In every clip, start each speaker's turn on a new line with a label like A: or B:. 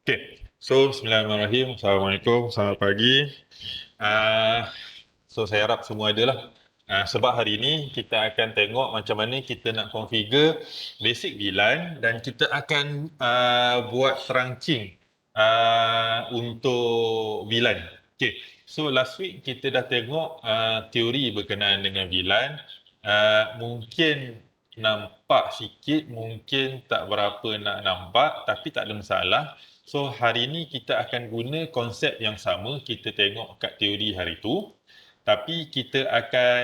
A: Okay, so Bismillahirrahmanirrahim. Assalamualaikum, selamat pagi. Uh, saya harap semua ada lah. Sebab hari ini kita akan tengok macam mana kita nak configure basic VLAN dan kita akan buat trunking untuk VLAN. Okay, so last week kita dah tengok teori berkenaan dengan VLAN. Mungkin nampak sikit, mungkin tak berapa nak nampak, tapi tak ada masalah. So hari ini kita akan guna konsep yang sama, kita tengok kat teori hari tu, tapi kita akan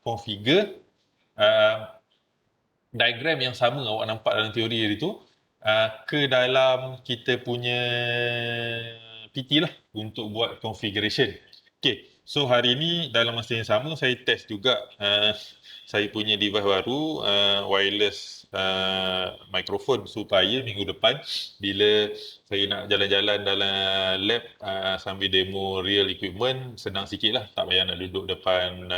A: configure uh, diagram yang sama awak nampak dalam teori hari tu ke dalam kita punya PT lah untuk buat configuration. Okay, so hari ini dalam masa yang sama saya test juga saya punya device baru wireless microphone supaya minggu depan bila saya nak jalan-jalan dalam lab sambil demo real equipment senang sikit lah, tak payah nak duduk depan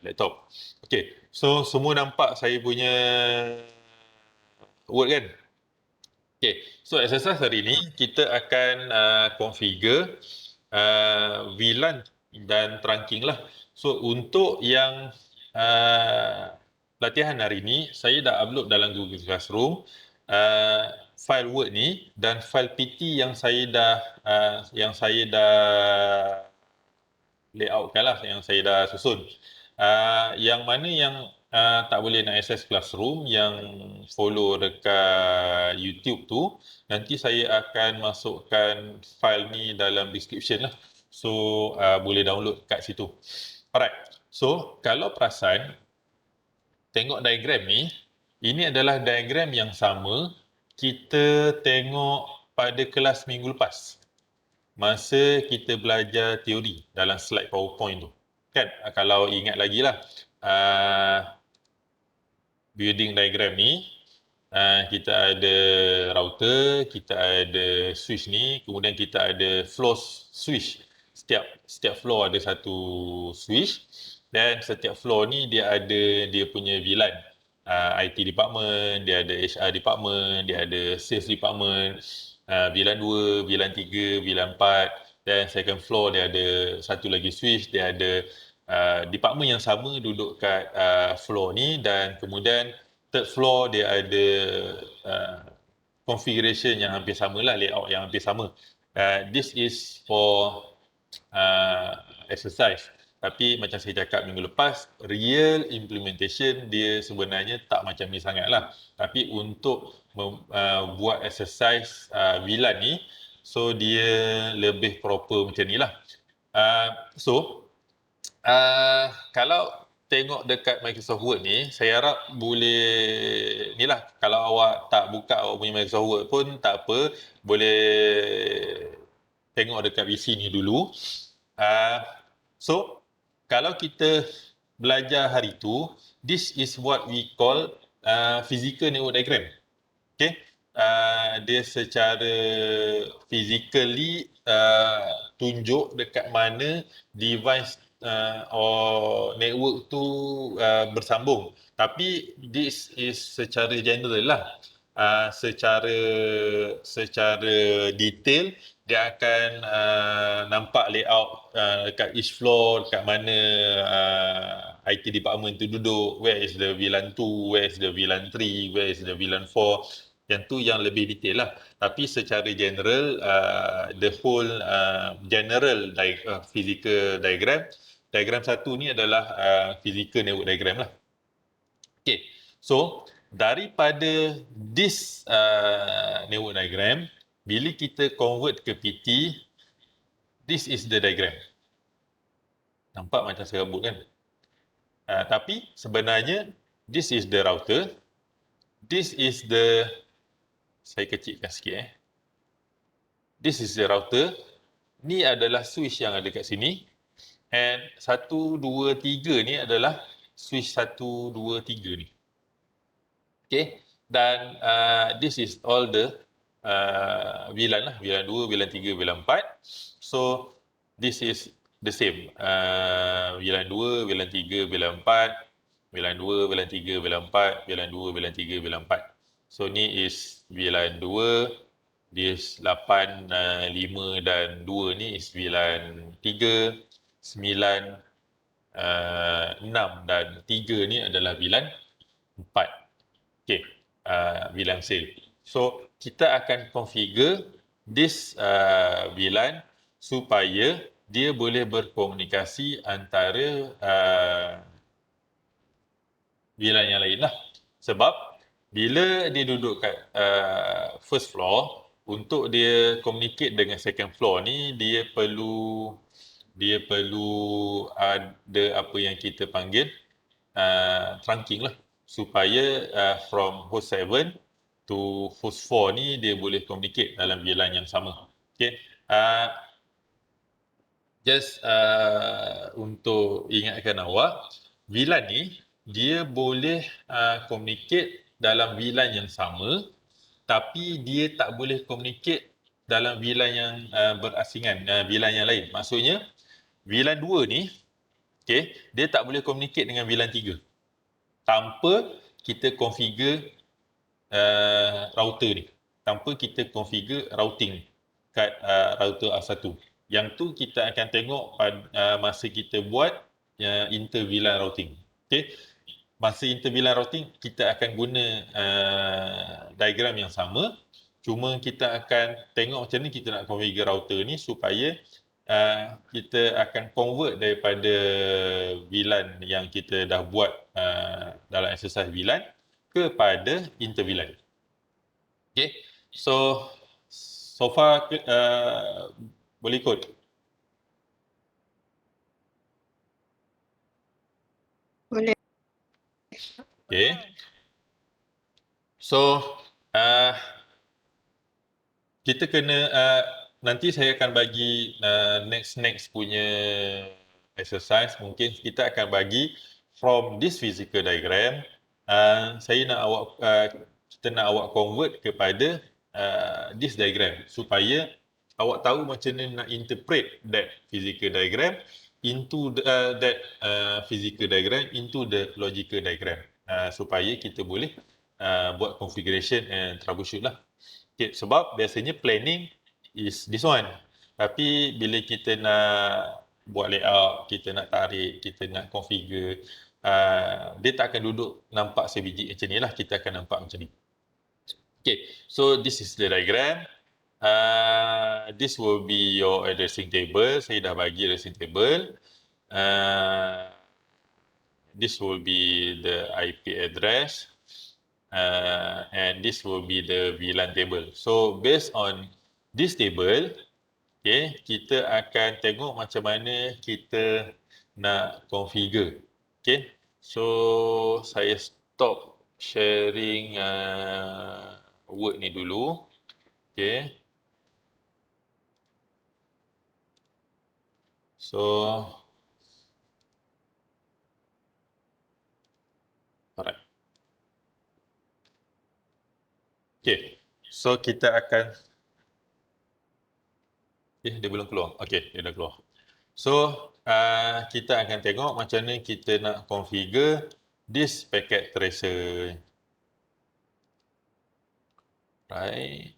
A: laptop. Okay, so semua nampak saya punya word kan? Okay, so exercise hari ini kita akan configure VLAN dan trunking lah. So untuk yang latihan hari ini, saya dah upload dalam Google Classroom file Word ni dan file PT yang saya dah layoutkan lah, yang saya dah susun. Yang mana yang tak boleh nak access Classroom, yang follow dekat YouTube tu, nanti saya akan masukkan file ni dalam description lah. So boleh download kat situ. Alright, so kalau perasan, tengok diagram ni, ini adalah diagram yang sama kita tengok pada kelas minggu lepas masa kita belajar teori dalam slide PowerPoint tu. Kan, kalau ingat lagi lah, building diagram ni, kita ada router, kita ada switch ni, kemudian kita ada floor switch. Setiap floor ada satu switch dan setiap floor ni dia ada dia punya VLAN. IT department, dia ada HR department, dia ada sales department, VLAN 2, VLAN 3, VLAN 4 dan second floor dia ada satu lagi switch, dia ada department yang sama duduk kat floor ni dan kemudian third floor dia ada configuration yang hampir sama lah, layout yang hampir sama. This is for exercise. Tapi macam saya cakap minggu lepas, real implementation dia sebenarnya tak macam ni sangat lah. Tapi untuk buat exercise VLAN ni, so dia lebih proper macam ni lah. Kalau tengok dekat Microsoft Word ni, saya harap boleh ni lah, kalau awak tak buka awak punya Microsoft Word pun tak apa, boleh tengok dekat PC ni dulu. So kalau kita belajar hari tu, this is what we call physical network diagram. Okay, dia secara physically tunjuk dekat mana device or network tu bersambung. Tapi this is secara general lah. Secara detail dia akan nampak layout dekat each floor, dekat mana IT department tu duduk, where is the VLAN 2, where is the VLAN 3, where is the VLAN 4. Yang tu yang lebih detail lah. Tapi secara general, the whole general physical diagram satu ni adalah physical network diagram lah. Okay, so daripada this network diagram, bila kita convert ke PT, this is the diagram. Nampak macam serabut kan? Tapi sebenarnya this is the router, this is the, saya kecilkan sikit this is the router, ni adalah switch yang ada kat sini, and 1, 2, 3 ni adalah switch 1, 2, 3 ni. Okay, dan this is all the VLAN lah, VLAN 2, VLAN 3, VLAN 4. So this is the same, VLAN 2, VLAN 3, VLAN 4. VLAN 2, VLAN 3, VLAN 4, VLAN 2, VLAN 3, VLAN 4. So ni is VLAN 2, this 8, 5 dan 2 ni is VLAN 3, 9, 6 dan 3 ni adalah VLAN 4. Okay, VLAN sale. So kita akan configure this VLAN supaya dia boleh berkomunikasi antara VLAN yang lain lah. Sebab bila dia duduk kat first floor, untuk dia communicate dengan second floor ni dia perlu ada apa yang kita panggil trunking lah, supaya from host 7 to host 4 ni dia boleh communicate dalam VLAN yang sama. Okay. Just untuk ingatkan awak, VLAN ni dia boleh communicate dalam VLAN yang sama, tapi dia tak boleh communicate dalam VLAN yang berasingan, VLAN yang lain. Maksudnya VLAN 2 ni, okay, dia tak boleh communicate dengan VLAN 3 tanpa kita configure router ni, tanpa kita configure routing kat router R1. Yang tu kita akan tengok pada masa kita buat inter VLAN routing. Okay. Masa inter VLAN routing kita akan guna diagram yang sama, cuma kita akan tengok macam ni kita nak configure router ni supaya kita akan convert daripada VLAN yang kita dah buat dalam exercise VLAN kepada inter VLAN. Okay. So far boleh ikut?
B: Boleh.
A: Okay. So kita kena nanti saya akan bagi next punya exercise. Mungkin kita akan bagi from this physical diagram, saya nak awak kita nak awak convert kepada this diagram supaya awak tahu macam mana nak interpret that physical diagram into that physical diagram into the logical diagram, supaya kita boleh buat configuration and troubleshoot lah. Okay, sebab biasanya planning is this one. Tapi bila kita nak buat layout, kita nak tarik, kita nak configure, dia tak akan duduk nampak sebiji macam ni lah. Kita akan nampak macam ni. Okay, so this is the diagram. This will be your addressing table. Saya dah bagi addressing table. This will be the IP address. And this will be the VLAN table. So based on this table, okay, kita akan tengok macam mana kita nak configure. Okay, so saya stop sharing Word ni dulu. Okay. So alright. Okay. So kita akan dia belum keluar. Okay, dia dah keluar. So kita akan tengok macam mana kita nak configure this packet tracer. Right.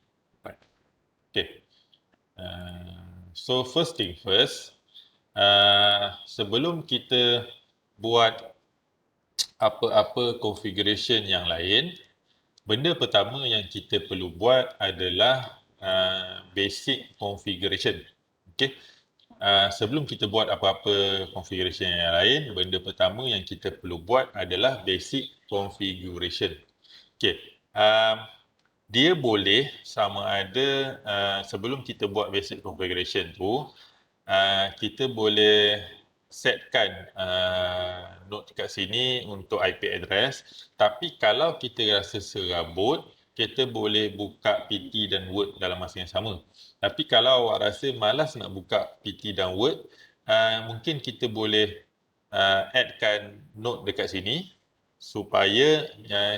A: Okay. So first thing first, sebelum kita buat apa-apa configuration yang lain, benda pertama yang kita perlu buat adalah basic configuration. Okay. Sebelum kita buat apa-apa configuration yang lain, benda pertama yang kita perlu buat adalah basic configuration. Okay. Dia boleh sama ada sebelum kita buat basic configuration tu, kita boleh setkan note kat sini untuk IP address. Tapi kalau kita rasa serabut, kita boleh buka PT dan Word dalam masa yang sama. Tapi kalau awak rasa malas nak buka PT dan Word, mungkin kita boleh addkan note dekat sini supaya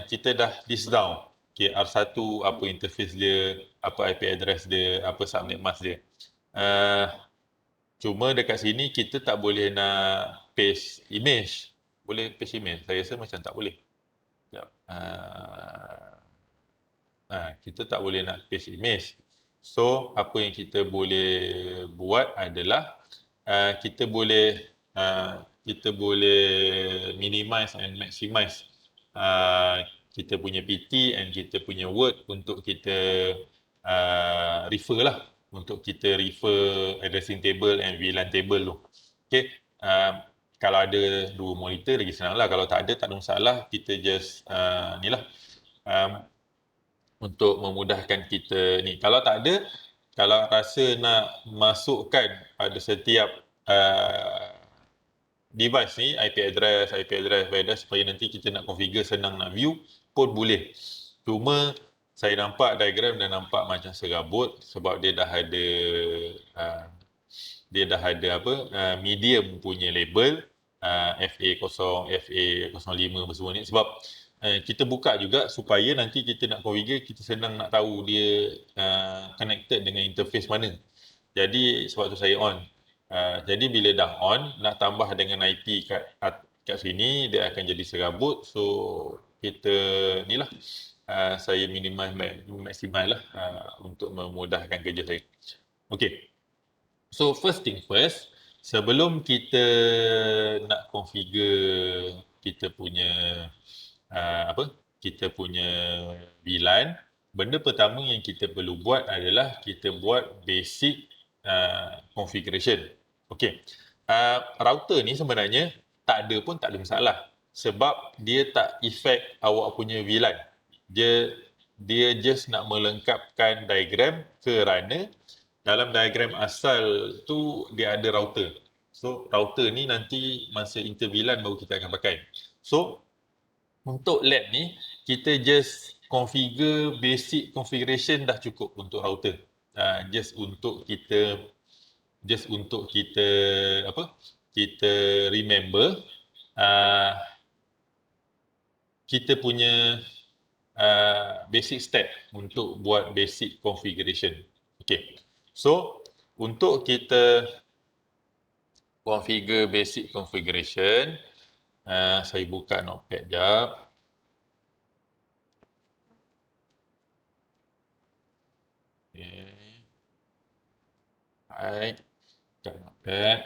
A: kita dah list down. Okay, R1 apa interface dia, apa IP address dia, apa subnet mask dia. Cuma dekat sini kita tak boleh nak paste image. Boleh patch email? Saya rasa macam tak boleh. Sekejap. Kita tak boleh nak paste image. So, apa yang kita boleh buat adalah kita boleh minimize and maximize kita punya PT and kita punya Word untuk kita refer lah. Untuk kita refer addressing table and VLAN table tu. Okay. Kalau ada dua monitor lagi senang lah. Kalau tak ada masalah. Kita just ni lah. Untuk memudahkan kita ni. Kalau tak ada, kalau rasa nak masukkan pada setiap device ni, IP address supaya nanti kita nak configure senang nak view pun boleh. Cuma saya nampak diagram dah nampak macam serabut sebab dia dah ada medium punya label FA0, FA05 semua ni sebab kita buka juga supaya nanti kita nak configure kita senang nak tahu dia connected dengan interface mana. Jadi sebab tu saya on. Jadi bila dah on nak tambah dengan IP kat sini dia akan jadi serabut. So kita ni lah saya maximal lah untuk memudahkan kerja saya. Okay. So first thing first, sebelum kita nak configure kita punya kita punya VLAN, benda pertama yang kita perlu buat adalah kita buat basic configuration. Okey. Router ni sebenarnya tak ada masalah sebab dia tak affect awak punya VLAN. Dia just nak melengkapkan diagram kerana dalam diagram asal tu dia ada router. So router ni nanti masa inter VLAN baru kita akan pakai. So untuk lab ni kita just configure basic configuration dah cukup untuk router. Just untuk kita kita remember kita punya basic step untuk buat basic configuration. Okay. So untuk kita configure basic configuration, saya buka notepad jap. Okay. Baik. Buka notepad.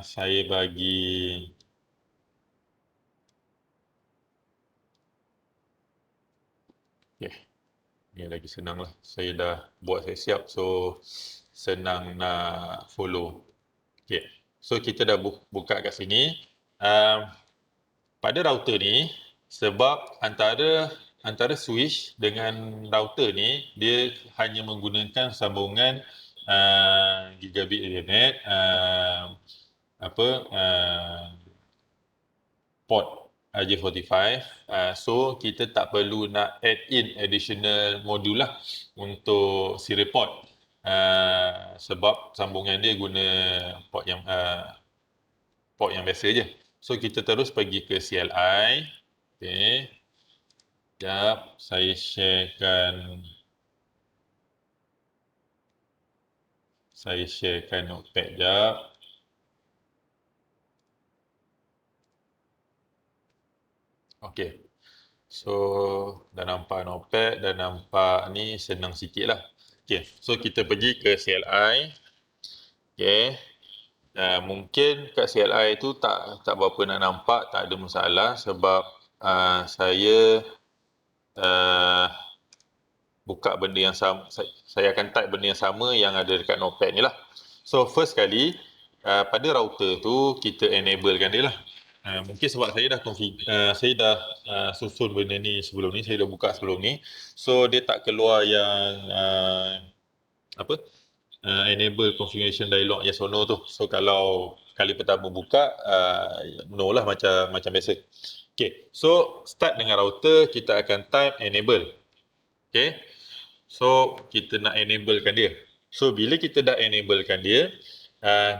A: Saya bagi ni lagi senang lah. Saya dah buat saya siap. So senang nak follow. Okay. So kita dah buka kat sini. Pada router ni, sebab antara switch dengan router ni, dia hanya menggunakan sambungan gigabit Ethernet, port RJ45. So kita tak perlu nak add in additional modul lah untuk serial port. Sebab sambungan dia guna port yang biasa je. So kita terus pergi ke CLI. Okay. Sekejap, saya sharekan notepad jap. Okay. So dah nampak notepad, dah nampak ni senang sikit lah. Okay. So kita pergi ke CLI. Okay. Mungkin kat CLI tu tak berapa nak nampak, tak ada masalah sebab saya buka benda yang sama. Saya akan type benda yang sama yang ada dekat notepad ni lah. So first kali pada router tu kita enablekan dia lah. Mungkin sebab saya dah susun benda ni sebelum ni, saya dah buka sebelum ni. So dia tak keluar yang enable configuration dialog yes or no tu. So kalau kali pertama buka no lah macam biasa. Okay, so start dengan router, kita akan type enable. Okay, so kita nak enablekan dia. So bila kita dah enablekan dia,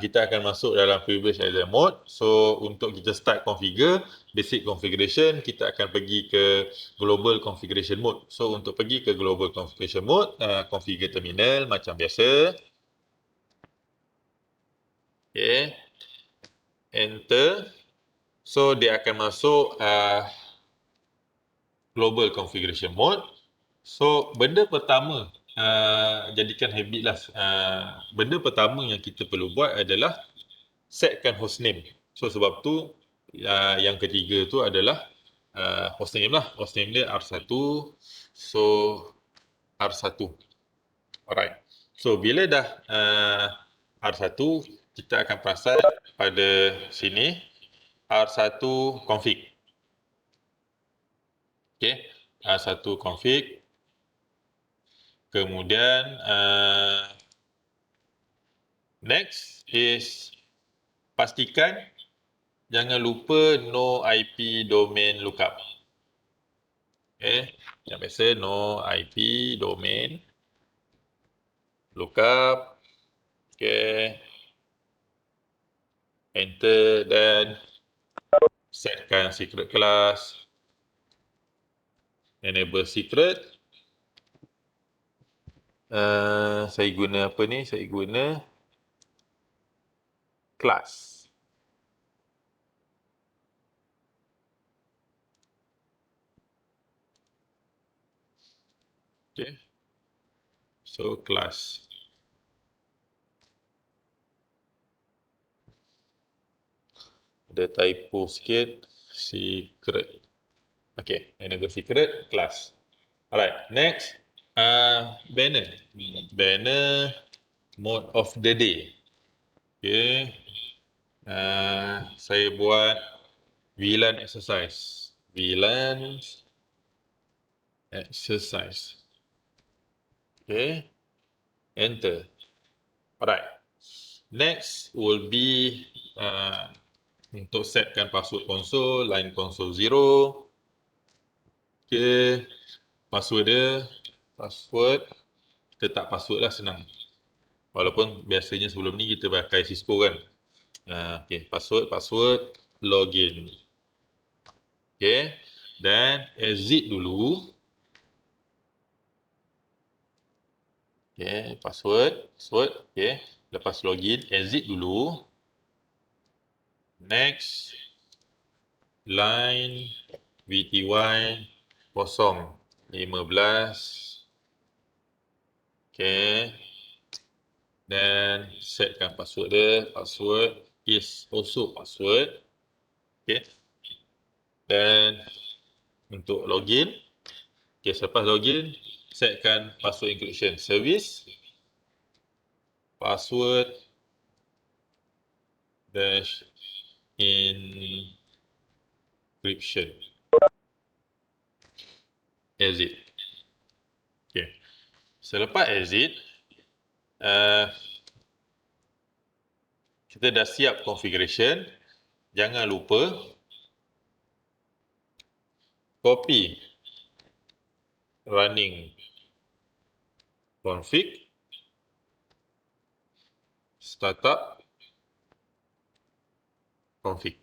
A: kita akan masuk dalam privilege as mode. So untuk kita start configure basic configuration, kita akan pergi ke global configuration mode. So untuk pergi ke global configuration mode, configure terminal macam biasa. Okay, enter. So dia akan masuk global configuration mode. So benda pertama, jadikan habit lah. Benda pertama yang kita perlu buat adalah setkan hostname. So sebab tu yang ketiga tu adalah hostname lah. Hostname dia R1. So R1. Alright. So bila dah R1, kita akan perasan pada sini R1 config. Okay. R1 config. Kemudian next is pastikan jangan lupa no IP domain lookup. Okay. Yang biasa no IP domain lookup. Okay. Enter dan setkan secret class. Enable secret. Saya guna apa ni? Saya guna class. Okay. So class. Ada typo sikit. Secret. Okay. Enable secret class. Alright. Next. Banner. Banner mode of the day. Okay. Saya buat VLAN exercise. VLAN exercise. Okay. Enter. Alright. Next will be untuk setkan password konsol, line konsol 0. Okay. Password dia, password, kita tak password lah, senang. Walaupun biasanya sebelum ni kita pakai Cisco kan. Okay. Password, login. Okay. Dan exit dulu. Okay. Password. Okay. Lepas login, exit dulu. Next, line VTY 015. Okay. Dan setkan password dia. Password is also password. Okay. Dan untuk login. Okay, selepas login, setkan password encryption service. Password dash encryption. Exit. Okay. Selepas exit, kita dah siap configuration. Jangan lupa copy running config, startup config.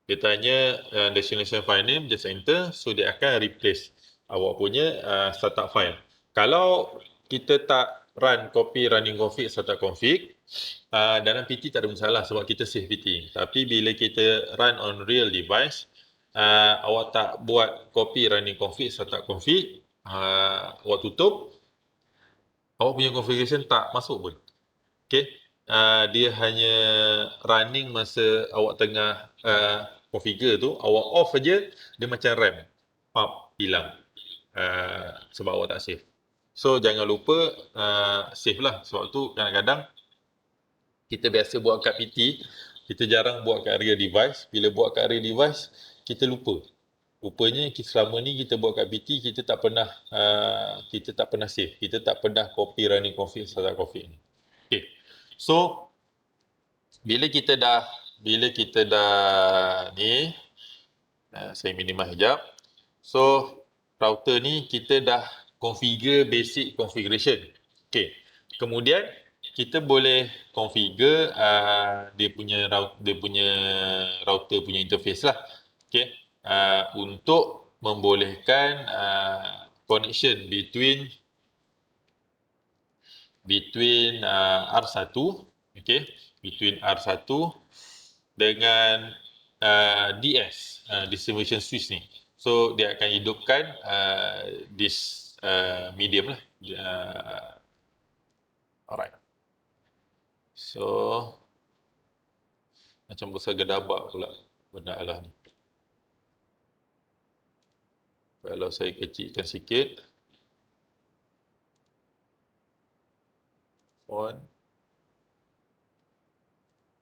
A: Dia tanya destination file name, just enter. So dia akan replace awak punya startup file. Kalau kita tak run copy running config, startup config, dalam PT tak ada masalah sebab kita save PT. Tapi bila kita run on real device, awak tak buat copy running config, startup config, awak tutup, awak punya configuration tak masuk pun. Okay. Dia hanya running masa awak tengah configure tu, awak off aja, dia macam RAM. Hilang. Sebab awak tak save. So, jangan lupa save lah. Sebab tu kadang-kadang kita biasa buat kat PT, kita jarang buat kat real device. Bila buat kat real device, kita lupa. Rupanya selama ni kita buat kat PT, kita tak pernah save. Kita tak pernah copy running config, startup config ni. Okay. So, bila kita dah ni, saya minimize sekejap. So, router ni kita dah configure basic configuration. Okay. Kemudian kita boleh configure dia punya router punya interface lah. Okay. Untuk membolehkan connection between R1, okay, between R1 dengan DS, distribution switch ni. So dia akan hidupkan this medium lah. Alright. So macam besar gedabak pula benda Allah ni. Kalau saya kecilkan sikit. Font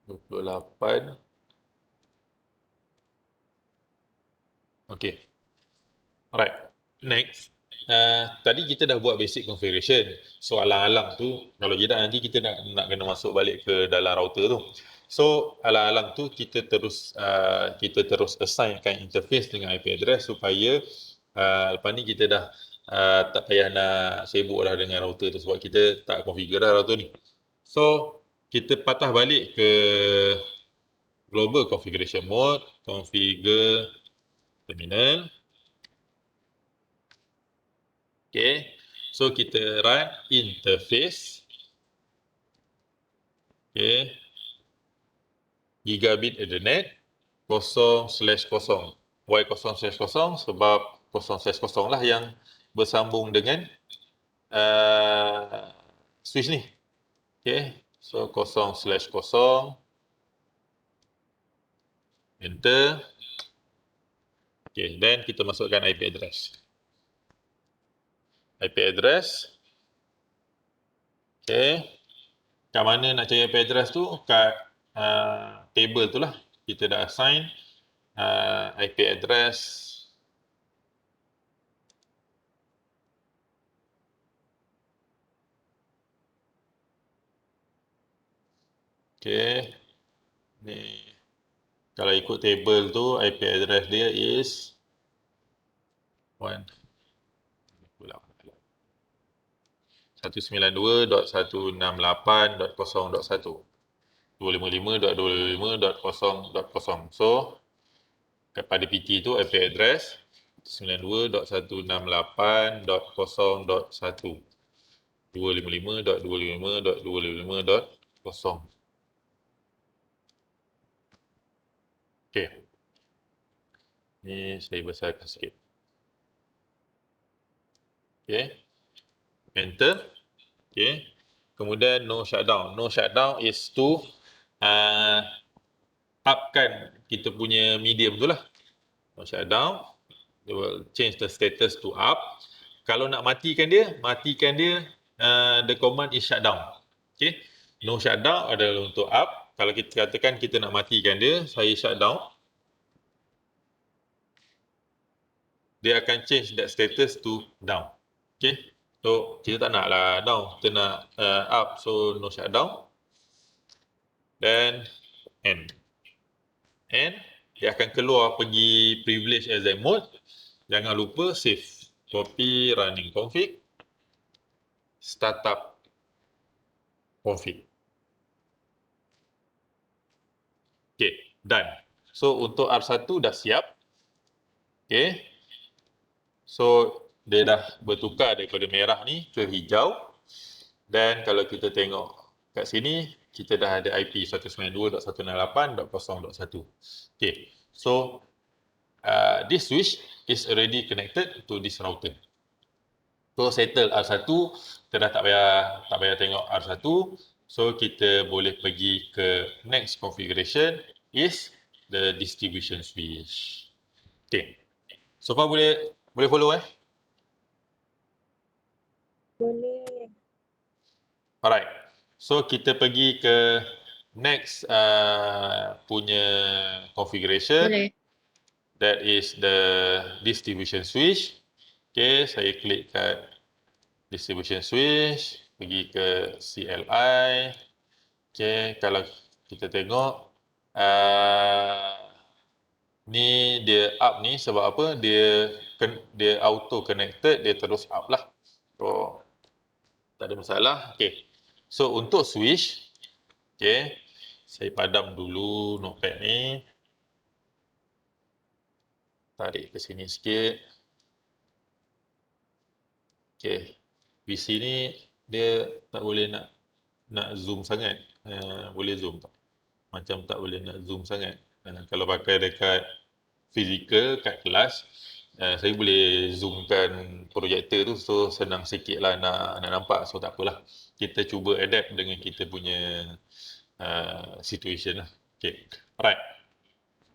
A: 28. Okay. Alright. Next. Tadi kita dah buat basic configuration. So alang-alang tu, kalau tidak nanti kita nak kena masuk balik ke dalam router tu. So alang-alang tu kita terus assignkan interface dengan IP address supaya lepas ni kita dah tak payah nak sibuk lah dengan router tu sebab kita tak configure dah router ni. So kita patah balik ke global configuration mode, configure terminal. Okay, so kita run interface. Okay, gigabit Ethernet 0/0. Why 0/0? Sebab 0/0 lah yang bersambung dengan switch ni. Okay, so 0/0. Enter. Okay, then kita masukkan IP address. IP address. Okay. Kat mana nak cari IP address tu? Kat table tu lah. Kita dah assign IP address. Okay. Ni. Kalau ikut table tu, IP address dia is 192.168.0.1 255.255.0.0. So pada PT tu IP address 92.168.0.1 255.255.255.0. Okay. Ni saya besarkan sikit. Okay. Enter. Okay. Kemudian no shutdown. No shutdown is to upkan kita punya medium tu lah. No shutdown. They will change the status to up. Kalau nak matikan dia the command is shutdown. Okay. No shutdown adalah untuk up. Kalau kita katakan kita nak matikan dia, saya shutdown. Dia akan change that status to down. Okay. So, kita tak nak lah down. Kita nak up. So, no shutdown. Then, end. End. Dia akan keluar pergi privilege exec mode. Jangan lupa save. Copy running config. Startup config. Okay, done. So, untuk R1 dah siap. Okay. So, dia dah bertukar daripada merah ni ke hijau. Dan kalau kita tengok kat sini, kita dah ada IP 192.168.0.1. Okay. So, this switch is already connected to this router. So, settle R1. Kita dah tak payah tengok R1. So, kita boleh pergi ke next configuration is the distribution switch. Okay. So far boleh follow
B: Boleh.
A: Alright. So kita pergi ke next punya configuration.
B: Boleh.
A: That is the distribution switch. Okay, saya klik kat distribution switch, pergi ke CLI. Okay, kalau kita tengok ni dia up ni sebab apa? Dia auto connected, dia terus up lah. So tak ada masalah. Okay. So untuk switch, okay, saya padam dulu notepad ni. Tarik ke sini sikit. Okay. PC ni dia tak boleh nak zoom sangat. Boleh zoom tak? macam tak boleh nak zoom sangat. Kalau pakai dekat fizikal kat kelas, saya boleh zoomkan projektor tu, so senang sikit lah nak nampak. So tak apalah, kita cuba adapt dengan kita punya situation lah. Okay, alright.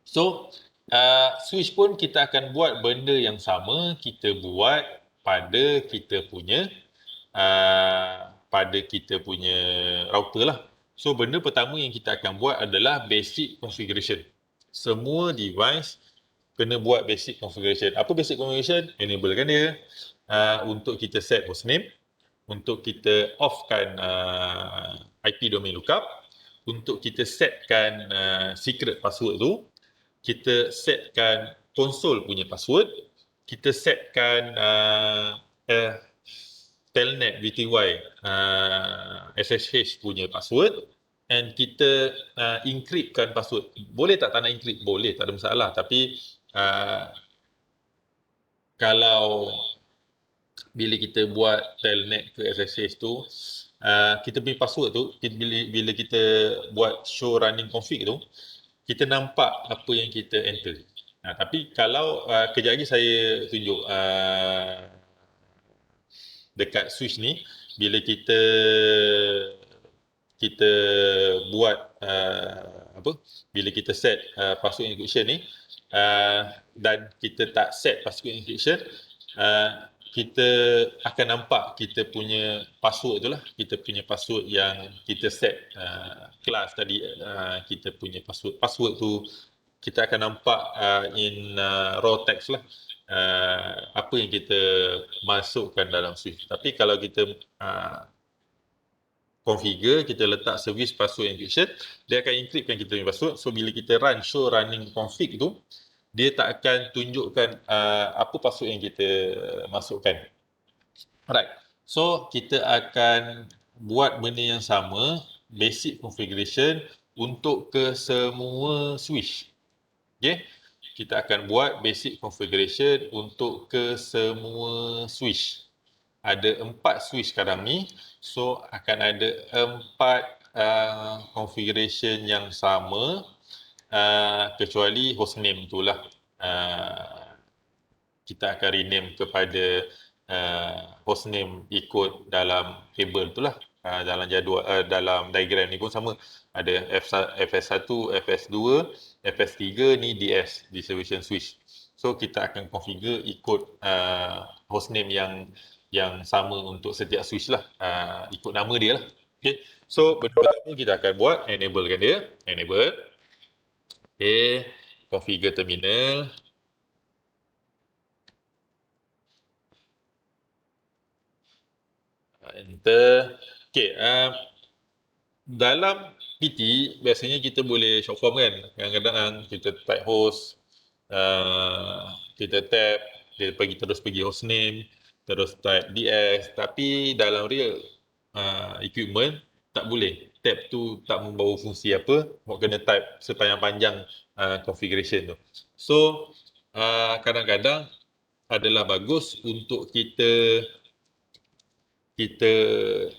A: So switch pun kita akan buat benda yang sama, kita buat pada kita punya router lah. So benda pertama yang kita akan buat adalah basic configuration. Semua device kena buat basic configuration. Apa basic configuration? Enablekan dia untuk kita set hostname, untuk kita offkan IP domain lookup, untuk kita setkan secret password tu, kita setkan konsol punya password, kita setkan telnet VTY SSH punya password, and kita encryptkan password. Boleh tak nak encrypt? Boleh, tak ada masalah. Tapi kalau bila kita buat telnet ke SSH tu, kita punya password tu, bila kita buat show running config tu, kita nampak apa yang kita enter. Tapi kalau kejap lagi saya tunjuk dekat switch ni, bila kita buat bila kita set password encryption ni, dan kita tak set password encryption, kita akan nampak kita punya password tu lah, kita punya password yang kita set kelas tadi, kita punya password tu kita akan nampak in raw text lah, apa yang kita masukkan dalam switch. Tapi kalau kita configure, kita letak service password encryption, dia akan encryptkan kita punya password. So bila kita run show running config tu, dia tak akan tunjukkan apa password yang kita masukkan. Alright. So kita akan buat benda yang sama, basic configuration untuk ke semua switch. Okay? Kita akan buat basic configuration untuk ke semua switch. Ada 4 switch sekarang ni, so akan ada 4 configuration yang sama, kecuali hostname tu lah. Kita akan rename kepada hostname ikut dalam table tu lah. Dalam jadual, dalam diagram ni pun sama. Ada FS1, FS2, FS3 ni DS, distribution switch. So kita akan configure ikut hostname yang sama untuk setiap switch lah, ikut nama dia lah. Okay. So benda pertama kita akan buat, enablekan dia, enable. Okay, configure terminal. Enter. Okay, dalam PT biasanya kita boleh short form kan. Kadang-kadang kita type host, kita tab, dia terus pergi hostname, terus type DS. Tapi dalam real equipment tak boleh. Tab tu tak membawa fungsi apa. Awak kena type sepanjang-panjang configuration tu. So kadang-kadang adalah bagus untuk kita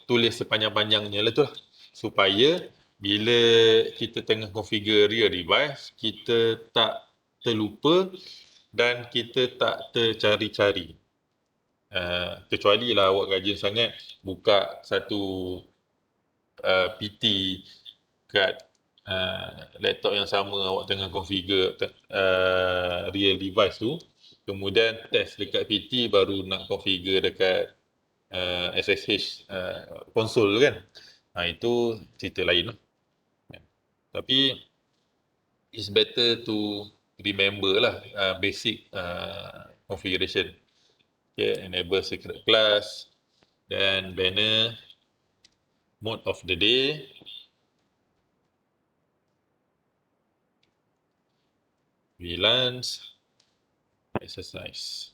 A: tulis sepanjang-panjangnya lah tu lah, supaya bila kita tengah configure real device, kita tak terlupa dan kita tak tercari-cari. Kecuali lah awak rajin sangat buka satu PT kat laptop yang sama, awak tengah configure real device tu, kemudian test dekat PT baru nak configure dekat SSH konsol kan. Itu cerita lain lah. Tapi it's better to remember lah basic configuration. Okay, enable secret class, dan banner, mode of the day, VLANs, exercise.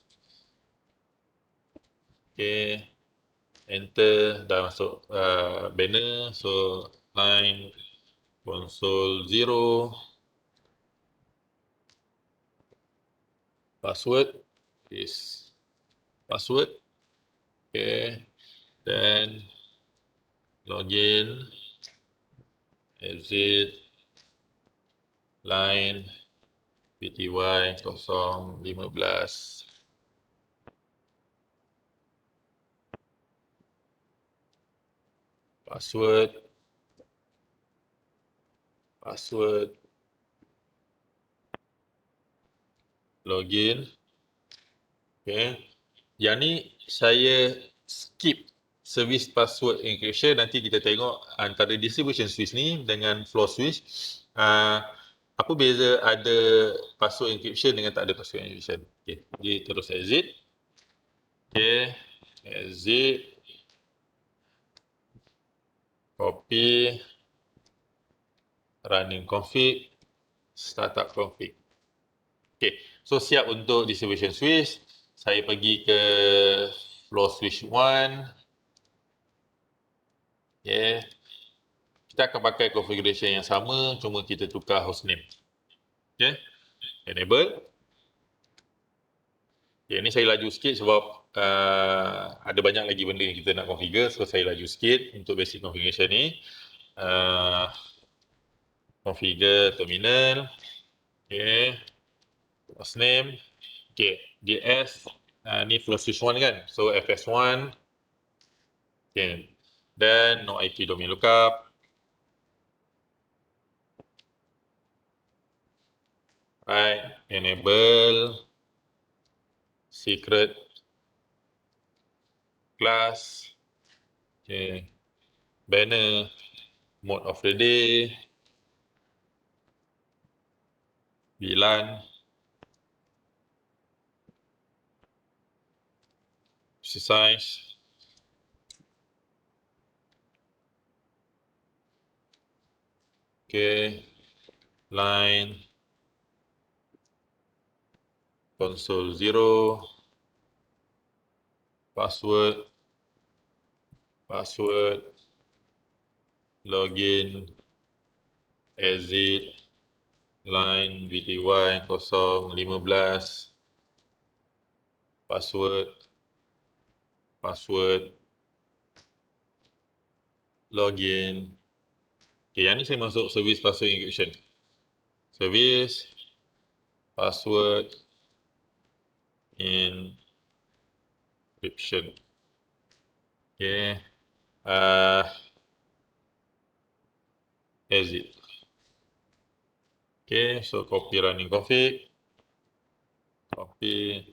A: Okay, enter, dah masuk banner. So line console 0, password is password. Okay, then login, exit, line PTY 015. Password, login. Okay. Yang ni saya skip service password encryption. Nanti kita tengok antara distribution switch ni dengan flow switch. Apa beza ada password encryption dengan tak ada password encryption. Okay. Jadi terus exit. Okay. Exit. Copy. Running config. Startup config. Okay. So siap untuk distribution switch. Saya pergi ke flow switch 1. Okay. Kita akan pakai configuration yang sama, cuma kita tukar hostname. Okay. Enable. Okay, ni saya laju sikit sebab ada banyak lagi benda yang kita nak configure. So saya laju sikit untuk basic configuration ni. Configure terminal. Okay. Hostname. Okay. DS. Ni flow switch 1 kan. So FS1. Okay. Dan no IP domain lookup. Right. Enable. Secret class. Okay. Banner. Mode of the day. VLAN. Size. Okay. Line. Console 0. Password. Login. Exit. Line VTY 015. Password. Login. Okay, yang ni saya masuk service password encryption. Service. Password. Encryption. Okay. Exit. Okay, so copy running config. Copy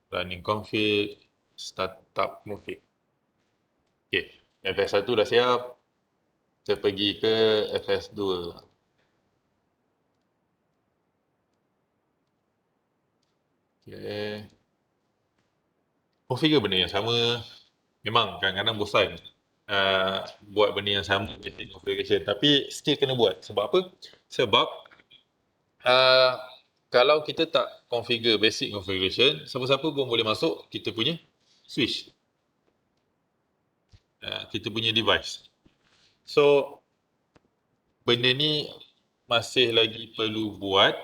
A: running config. Startup config. Okay, FS1 dah siap. Kita pergi ke FS2. Okay. Configure benda yang sama. Memang kadang-kadang bosan buat benda yang sama basic configuration, tapi still kena buat. Sebab apa? Sebab kalau kita tak configure basic configuration, siapa-siapa pun boleh masuk kita punya switch, kita punya device. So benda ni masih lagi perlu buat.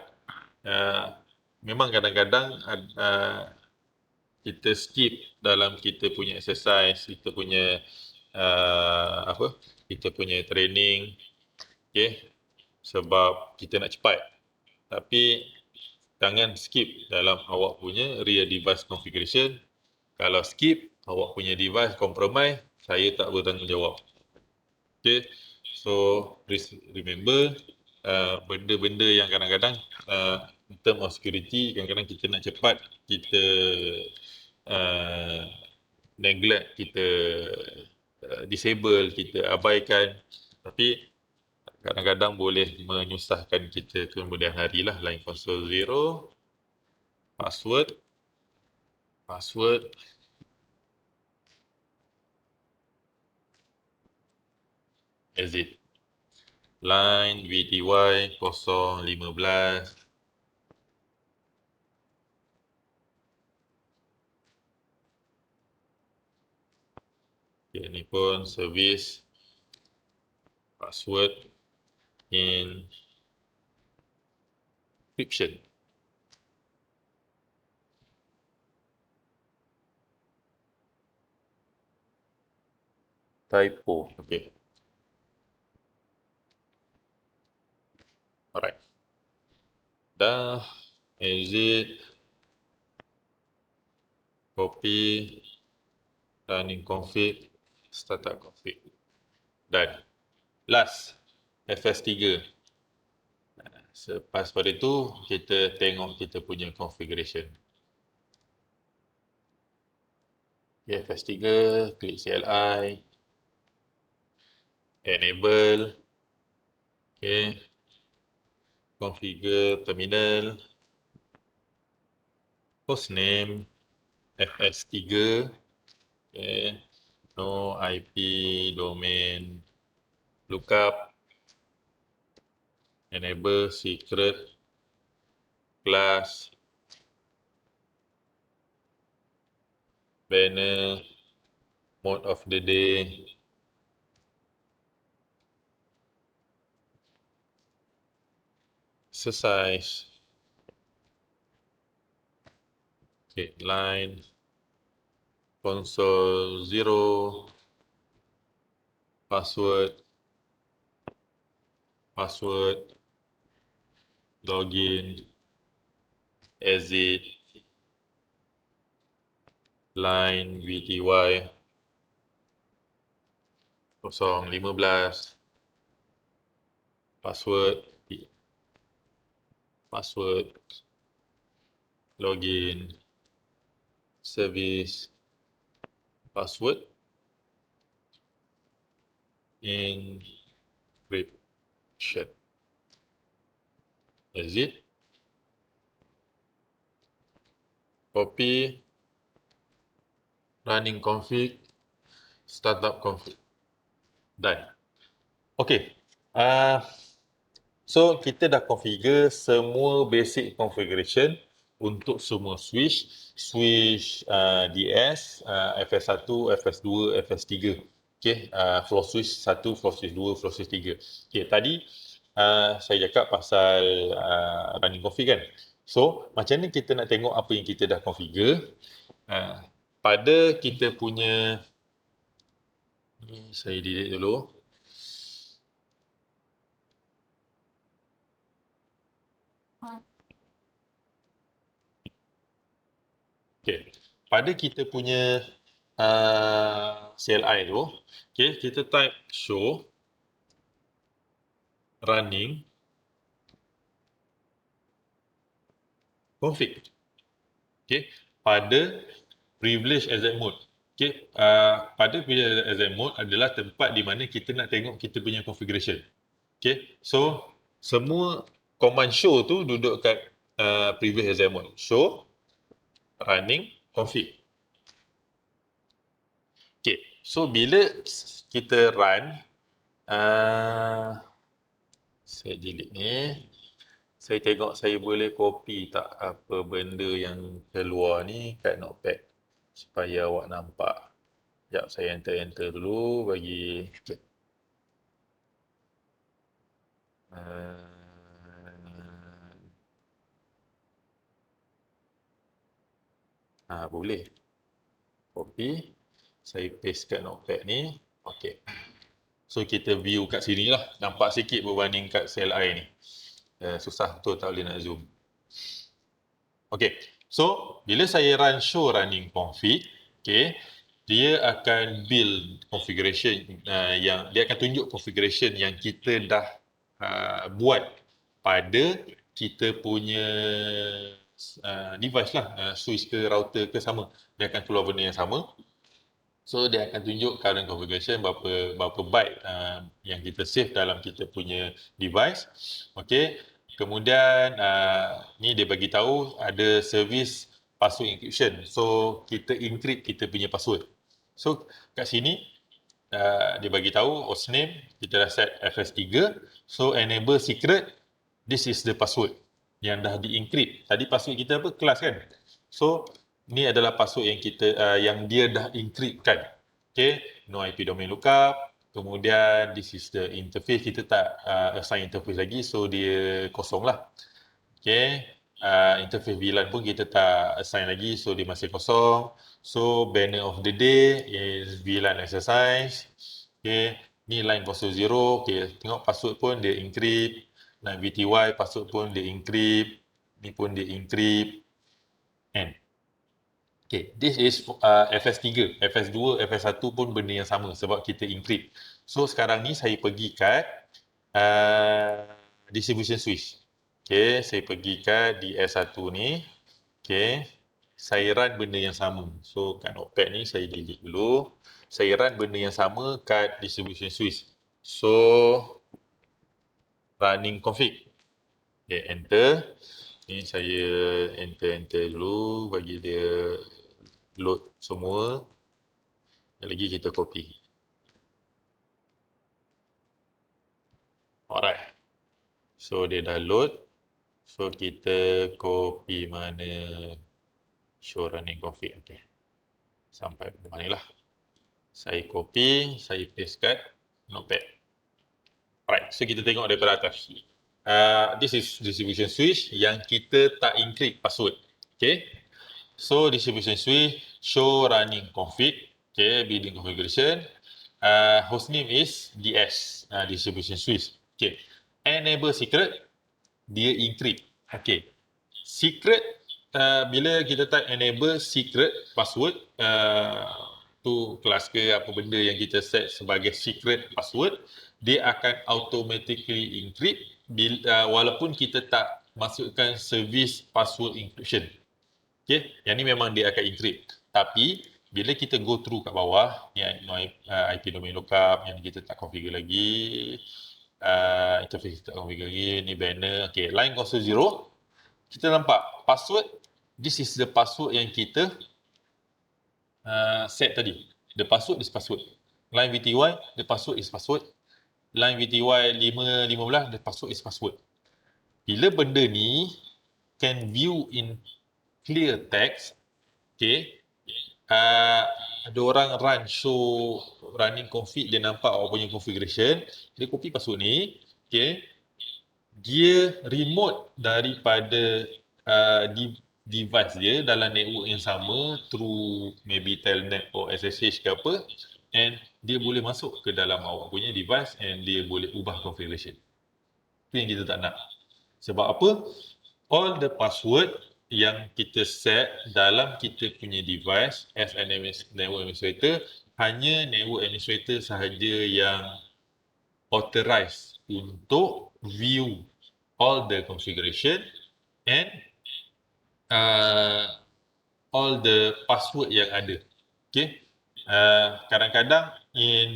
A: Memang kadang-kadang kita skip dalam kita punya exercise, kita punya kita punya training, okay, sebab kita nak cepat. Tapi jangan skip dalam awak punya real device configuration. Kalau skip, awak punya device compromise, saya tak bertanggungjawab. Okay, so please remember, benda-benda yang kadang-kadang in term of security, kadang-kadang kita nak cepat, kita neglect, kita disable, kita abaikan, tapi kadang-kadang boleh menyusahkan kita kemudian hari lah. Line console 0, password, exit. Line VTY 015. Okay, ni pun service password encryption. Typo. Okay. Alright. Dah. Exit. Copy. Running config. Startup config. Done. Last. FS3. Selepas pada itu, kita tengok kita punya configuration. Okay, FS3, klik CLI. Enable. Okay. Configure terminal. Hostname. FS3. Okay. No IP domain lookup. Enable secret class banner mode of the day exercise line console 0 password login exit line VTY 015 password login service password encryption exit copy running config startup config done. Okay. So kita dah configure semua basic configuration untuk semua switch DS, FS1, FS2, FS3. Okay, floor switch 1, floor switch 2, floor switch 3. Okay, tadi saya cakap pasal running config kan. So, macam mana kita nak tengok apa yang kita dah configure? Pada kita punya, ni saya delete dulu. Okay. Pada kita punya CLI tu, okay, kita type show running config. Okay. Pada privilege exec mode. Okay. Pada privilege exec mode adalah tempat di mana kita nak tengok kita punya configuration. Okay. So, semua command show tu duduk kat privilege exec mode. Show running config. Okay, so bila kita run, saya delete ni, saya tengok saya boleh copy tak apa benda yang keluar ni kat notepad supaya awak nampak. Sekejap, saya enter dulu bagi boleh. Copy. Saya paste kat notepad ni. Okay. So kita view kat sini lah. Nampak sikit berbanding kat CLI ni. Susah betul tak boleh nak zoom. Okay. So bila saya run show running config, okay, dia akan build configuration yang dia akan tunjuk configuration yang kita dah buat pada kita punya device lah, switch ke router ke sama. Dia akan keluar benda yang sama. So dia akan tunjuk current configuration berapa byte yang kita save dalam kita punya device. Okey. Kemudian ni dia bagi tahu ada service password encryption. So kita encrypt kita punya password. So kat sini dia bagi tahu hostname kita dah set FS3. So enable secret, this is the password yang dah di-encrypt. Tadi password kita apa? Kelas kan? So ni adalah password yang kita yang dia dah encryptkan. Okay, no IP domain lookup. Kemudian this is the interface, kita tak assign interface lagi, so dia kosong lah. Okay, interface VLAN pun kita tak assign lagi, so dia masih kosong. So banner of the day is VLAN exercise. Okay, ni line password 0. Okay, tengok password pun dia encrypt. Line VTY password pun dia encrypt. Ni pun dia encrypt. Kan? Okay, this is FS3, FS2, FS1 pun benda yang sama sebab kita encrypt. So sekarang ni saya pergi kat distribution switch. Okay, saya pergi kat DS1 ni. Okay, saya run benda yang sama. So kat notepad ni saya delete dulu. Saya run benda yang sama kat distribution switch. So running config. Okay, enter. Ni saya enter dulu bagi dia load semua. Lagi kita copy. Alright. So dia dah load. So kita copy mana show running config. Okay. Sampai mana lah. Saya copy, saya paste kat notepad. Alright, so kita tengok daripada atas. This is distribution switch yang kita tak encrypt password. Okay. So distribution switch show running config. Okay, building configuration. Hostname is DS, distribution switch. Okay. Enable secret, dia encrypt. Okay. Secret, bila kita type enable secret password, tu kelas ke apa benda yang kita set sebagai secret password, dia akan automatically encrypt walaupun kita tak masukkan service password encryption. Okay, yang ni memang dia akan encrypt. Tapi bila kita go through kat bawah, yang IP domain lookup yang kita tak configure lagi, interface kita tak configure lagi, ni banner, okay, line console 0, kita nampak password, this is the password yang kita set tadi. The password is password. Line VTY, the password is password. Line VTY 515, the password is password. Bila benda ni can view in clear text, okay, ada orang run show running config, dia nampak awak punya configuration, dia copy password ni, okay, dia remote daripada device dia dalam network yang sama through maybe telnet or SSH ke apa, and dia boleh masuk ke dalam awak punya device and dia boleh ubah configuration. Itu yang kita tak nak. Sebab apa? All the password yang kita set dalam kita punya device as an network administrator, hanya network administrator sahaja yang authorized untuk view all the configuration and all the password yang ada. Okay. Kadang-kadang in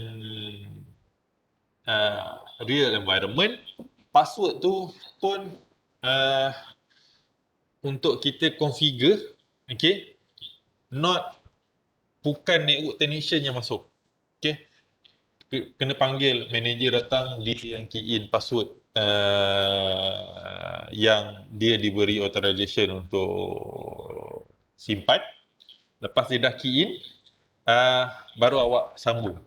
A: real environment, password tu pun untuk kita configure, okay, bukan network technician yang masuk. Okay. Kena panggil manager datang, dia yang key in password yang dia diberi authorization untuk simpan. Lepas dia dah key in, baru awak sambung.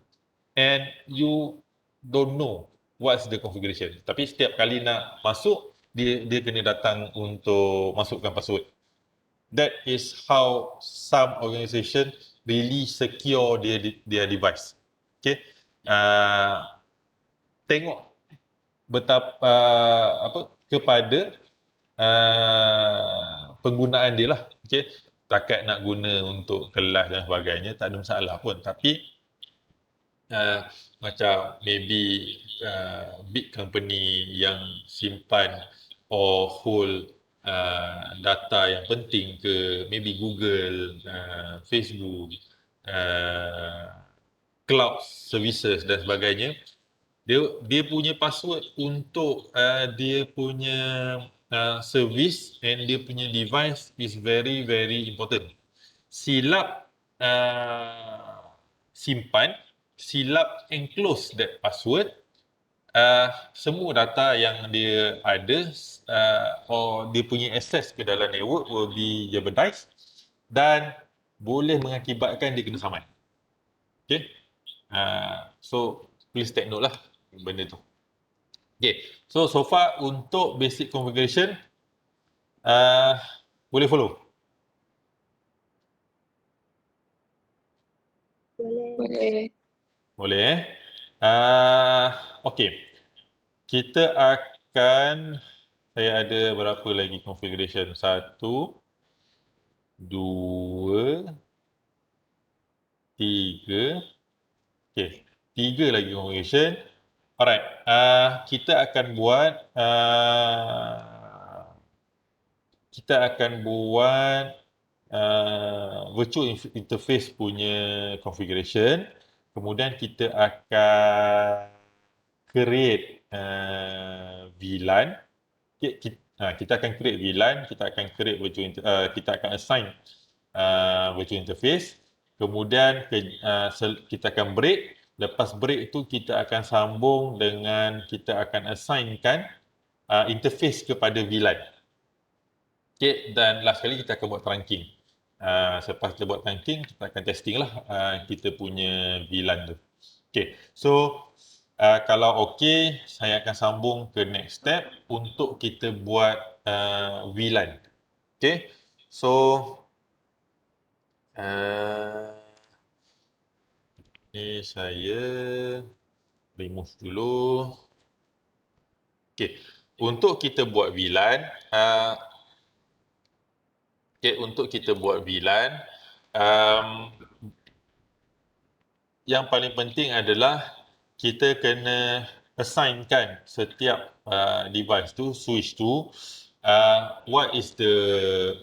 A: And you don't know what's the configuration. Tapi setiap kali nak masuk, dia kena datang untuk masukkan password. That is how some organisation really secure their device. Okay. Tengok betapa kepada penggunaan dia lah. Okay. Takat nak guna untuk kelas dan sebagainya, tak ada masalah pun. Tapi macam maybe big company yang simpan or hold data yang penting ke, maybe Google, Facebook, cloud services dan sebagainya, dia punya password untuk dia punya service and dia punya device is very very important. Silap simpan, silap enclose that password, semua data yang dia ada or dia punya access ke dalam network will be jeopardized dan boleh mengakibatkan dia kena saman. Okay. So please take note lah benda tu. Okay. So far untuk basic configuration boleh follow?
B: Boleh.
A: Boleh. Okay. Kita akan saya ada berapa lagi configuration? 1, 2, 3. Okey, 3 lagi configuration. Alright, kita akan buat virtual interface punya configuration. Kemudian kita akan create VLAN. Kita akan create VLAN, kita akan create kita akan assign virtual interface. Kemudian kita akan break. Lepas break tu kita akan sambung dengan, kita akan assignkan interface kepada VLAN. Okay, dan last kali kita akan buat trunking. Selepas kita buat trunking, kita akan testing lah kita punya VLAN tu. Okay, so kalau okey, saya akan sambung ke next step untuk kita buat VLAN. Okay, so ni saya remove dulu. Okay, untuk kita buat VLAN, yang paling penting adalah kita kena assignkan setiap device tu, switch tu, what is the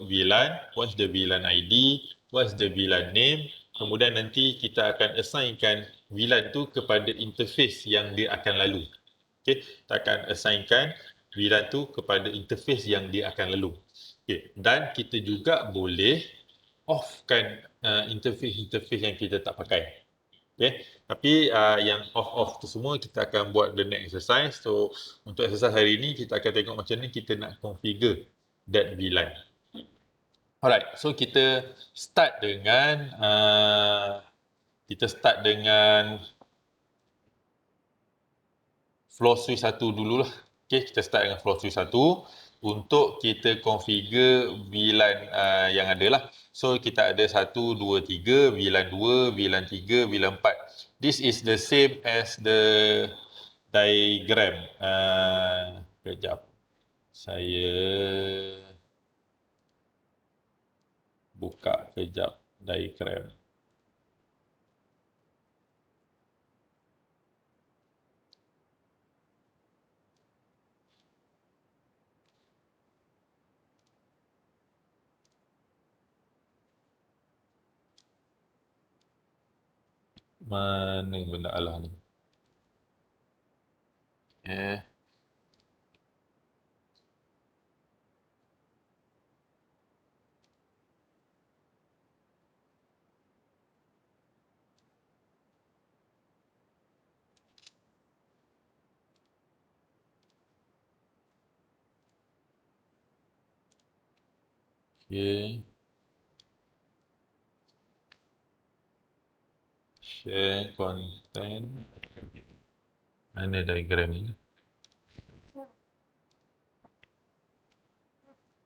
A: VLAN, what's the VLAN ID, what's the VLAN name. Kemudian nanti kita akan assignkan VLAN tu kepada interface yang dia akan lalu. Okay, kita akan assignkan VLAN tu kepada interface yang dia akan lalu. Okay, dan kita juga boleh off-kan interface yang kita tak pakai. Okay, tapi yang off-off tu semua kita akan buat the next exercise. So, untuk exercise hari ini kita akan tengok macam ni kita nak configure that VLAN. Alright, so kita start dengan floor switch 1 dululah. Okay, kita start dengan floor switch 1 untuk kita configure VLAN yang ada lah. So, kita ada 1, 2, 3, VLAN 2, VLAN 3, VLAN 4. This is the same as the diagram. Kejap. Saya buka kejap diagram. Mana benda Allah ni? Okay. Share content. Mana diagram ni?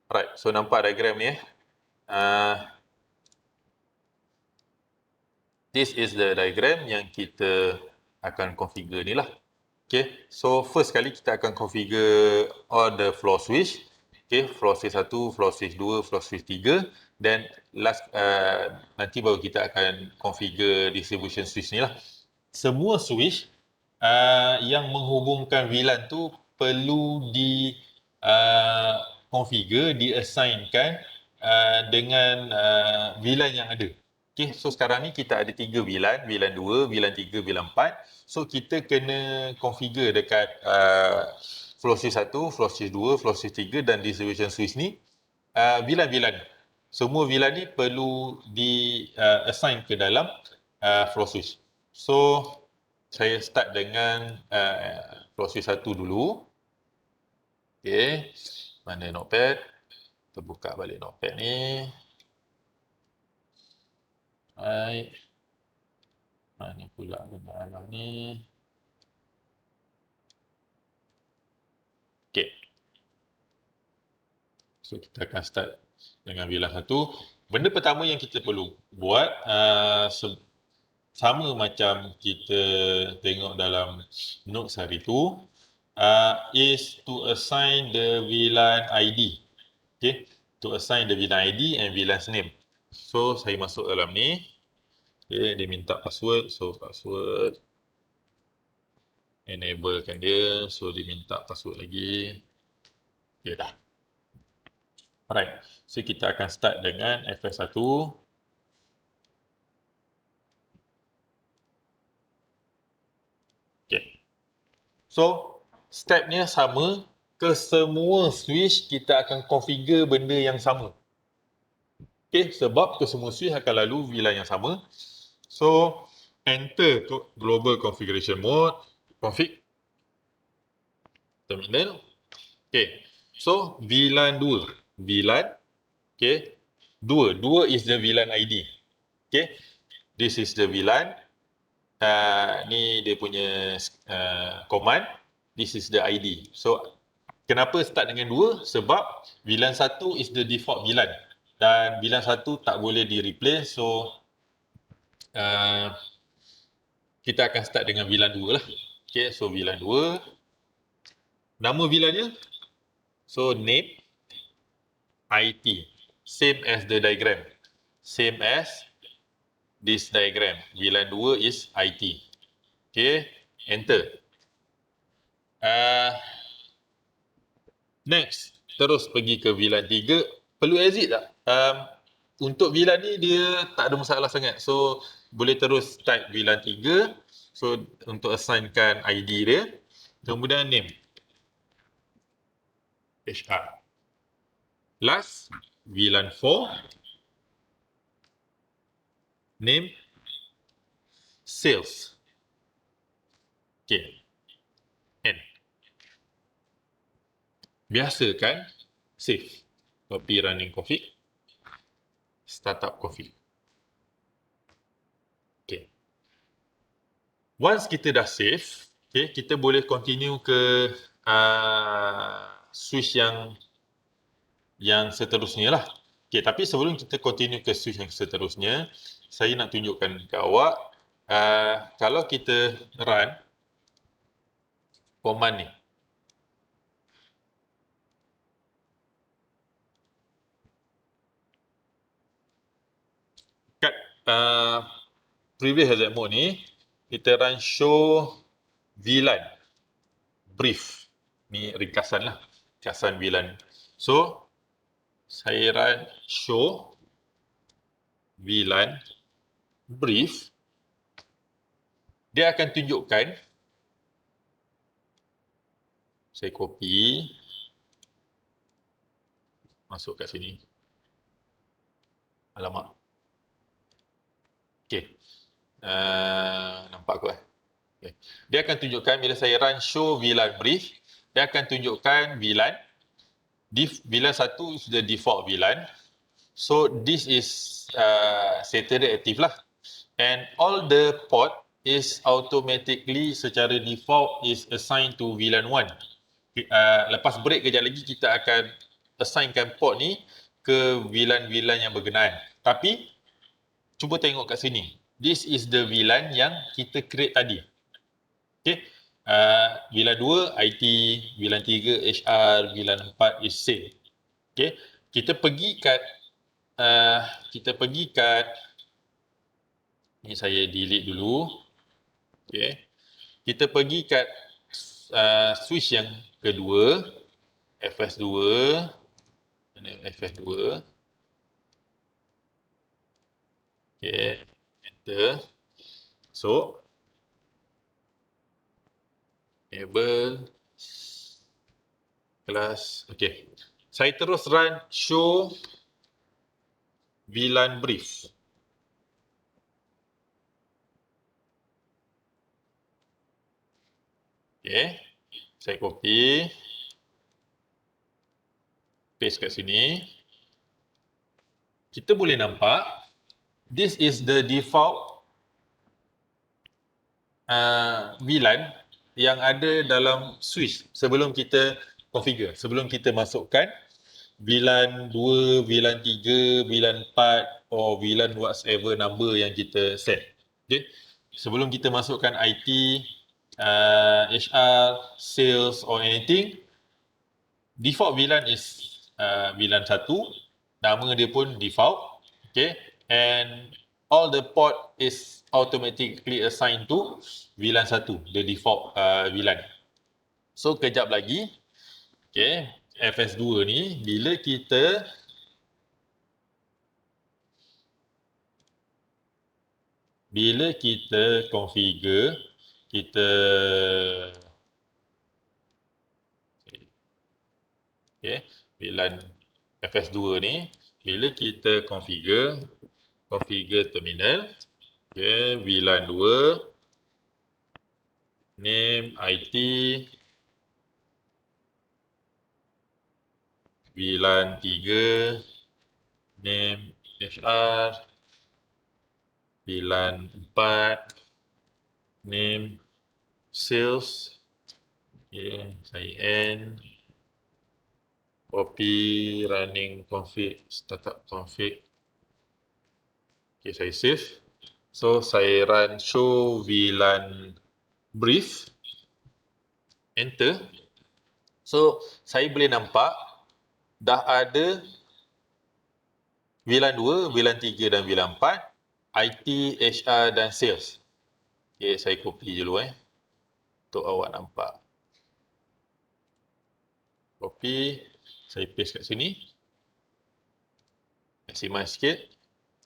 A: Alright, so nampak diagram ni this is the diagram yang kita akan configure ni lah. Okay, so first kali kita akan configure all the floor switch. Okay, floor switch 1, floor switch 2, floor switch 3. Then last nanti baru kita akan configure distribution switch ni lah. Semua switch yang menghubungkan VLAN tu perlu di configure, diassignkan dengan VLAN yang ada. Okay, so sekarang ni kita ada 3 VLAN, VLAN 2, VLAN 3, VLAN 4. So kita kena configure dekat floor switch 1, floor switch 2, floor switch 3 dan distribution switch ni VLAN-VLAN. Semua VLAN ni perlu di-assign ke dalam floor switch. So saya start dengan floor switch 1 dulu. Okay, mana notepad? Kita buka balik notepad ni. Baik. Mana pula benda alam ni? Okay. So kita akan start dengan VLAN 1. Benda pertama yang kita perlu buat sama macam kita tengok dalam notes hari tu, is to assign the VLAN ID. Okay, to assign the VLAN ID and VLAN's name. So saya masuk dalam ni. Okay, dia minta password, so password. Enablekan dia, so dia minta password lagi. Okay, dah. Alright, so kita akan start dengan FS1. Okay. So, stepnya sama. Ke semua switch, kita akan configure benda yang sama. Okay, sebab ke semua switch akan lalu VLAN yang sama. So, enter global configuration mode, config, terminal. Okay, so VLAN 2. VLAN, okay, 2 is the VLAN ID. Okay, this is the VLAN. Ni dia punya command. This is the ID. So, kenapa start dengan 2? Sebab VLAN 1 is the default VLAN. Dan VLAN 1 tak boleh di-replace. So, kita akan start dengan VLAN 2 lah. Okay, so VLAN 2. Nama VLAN-nya? So, name, IT. Same as the diagram. Same as this diagram. VLAN 2 is IT. Okay, enter. Next, terus pergi ke VLAN 3. Perlu exit tak? Untuk VLAN ni dia tak ada masalah sangat. So, boleh terus type VLAN 3. So, untuk assignkan ID dia. Kemudian name. HR. Last, VLAN 4. Name. Sales. Okay. N. Biasakan save. Copy running config. Startup config. Okay. Once kita dah save, okay, kita boleh continue ke switch yang seterusnya lah. Okay, tapi sebelum kita continue ke switch yang seterusnya, saya nak tunjukkan ke awak, kalau kita run command ni. Kat previous hazard mode ni, kita run show VLAN brief. Ni ringkasan lah. Ringkasan VLAN. So, saya run show VLAN brief. Dia akan tunjukkan. Saya copy. Masuk kat sini. Alamak. Okay. Nampak aku okay. Dia akan tunjukkan bila saya run show VLAN brief, dia akan tunjukkan VLAN. VLAN 1 is the default VLAN. So this is settled active lah. And all the port is automatically secara default is assigned to VLAN 1. Lepas break kejap lagi kita akan assignkan port ni ke VLAN-VLAN yang berkenaan. Tapi cuba tengok kat sini. This is the VLAN yang kita create tadi. Okay. VLAN 2 IT, VLAN 3 HR, VLAN 4 is same. Okay. Kita pergi kat ni saya delete dulu. Okay. Kita pergi kat switch yang kedua, FS2. FS2. Okay, enter. So, enable class. Okay, saya terus run show VLAN brief. Okay, saya copy, paste kat sini. Kita boleh nampak this is the default VLAN yang ada dalam switch sebelum kita configure, sebelum kita masukkan VLAN 2, VLAN 3, VLAN 4 or VLAN whatever number yang kita set. Okay. Sebelum kita masukkan IT, HR, sales or anything, default VLAN is VLAN 1. Nama dia pun default. Okay. And all the port is automatically assigned to VLAN 1, the default VLAN. So kejap lagi, okay, FS2 ni bila kita configure, okay, VLAN FS2 ni bila kita configure terminal, okay, VLAN 2 name IT, VLAN 3 name HR, VLAN 4 name sales, okay, saya N, copy running config, startup config, okay, saya save. So saya run show VLAN brief, enter. So saya boleh nampak dah ada VLAN 2, VLAN 3 dan VLAN 4, IT, HR dan sales. Okay, saya copy dulu untuk awak nampak. Copy, saya paste kat sini. Maximize sikit.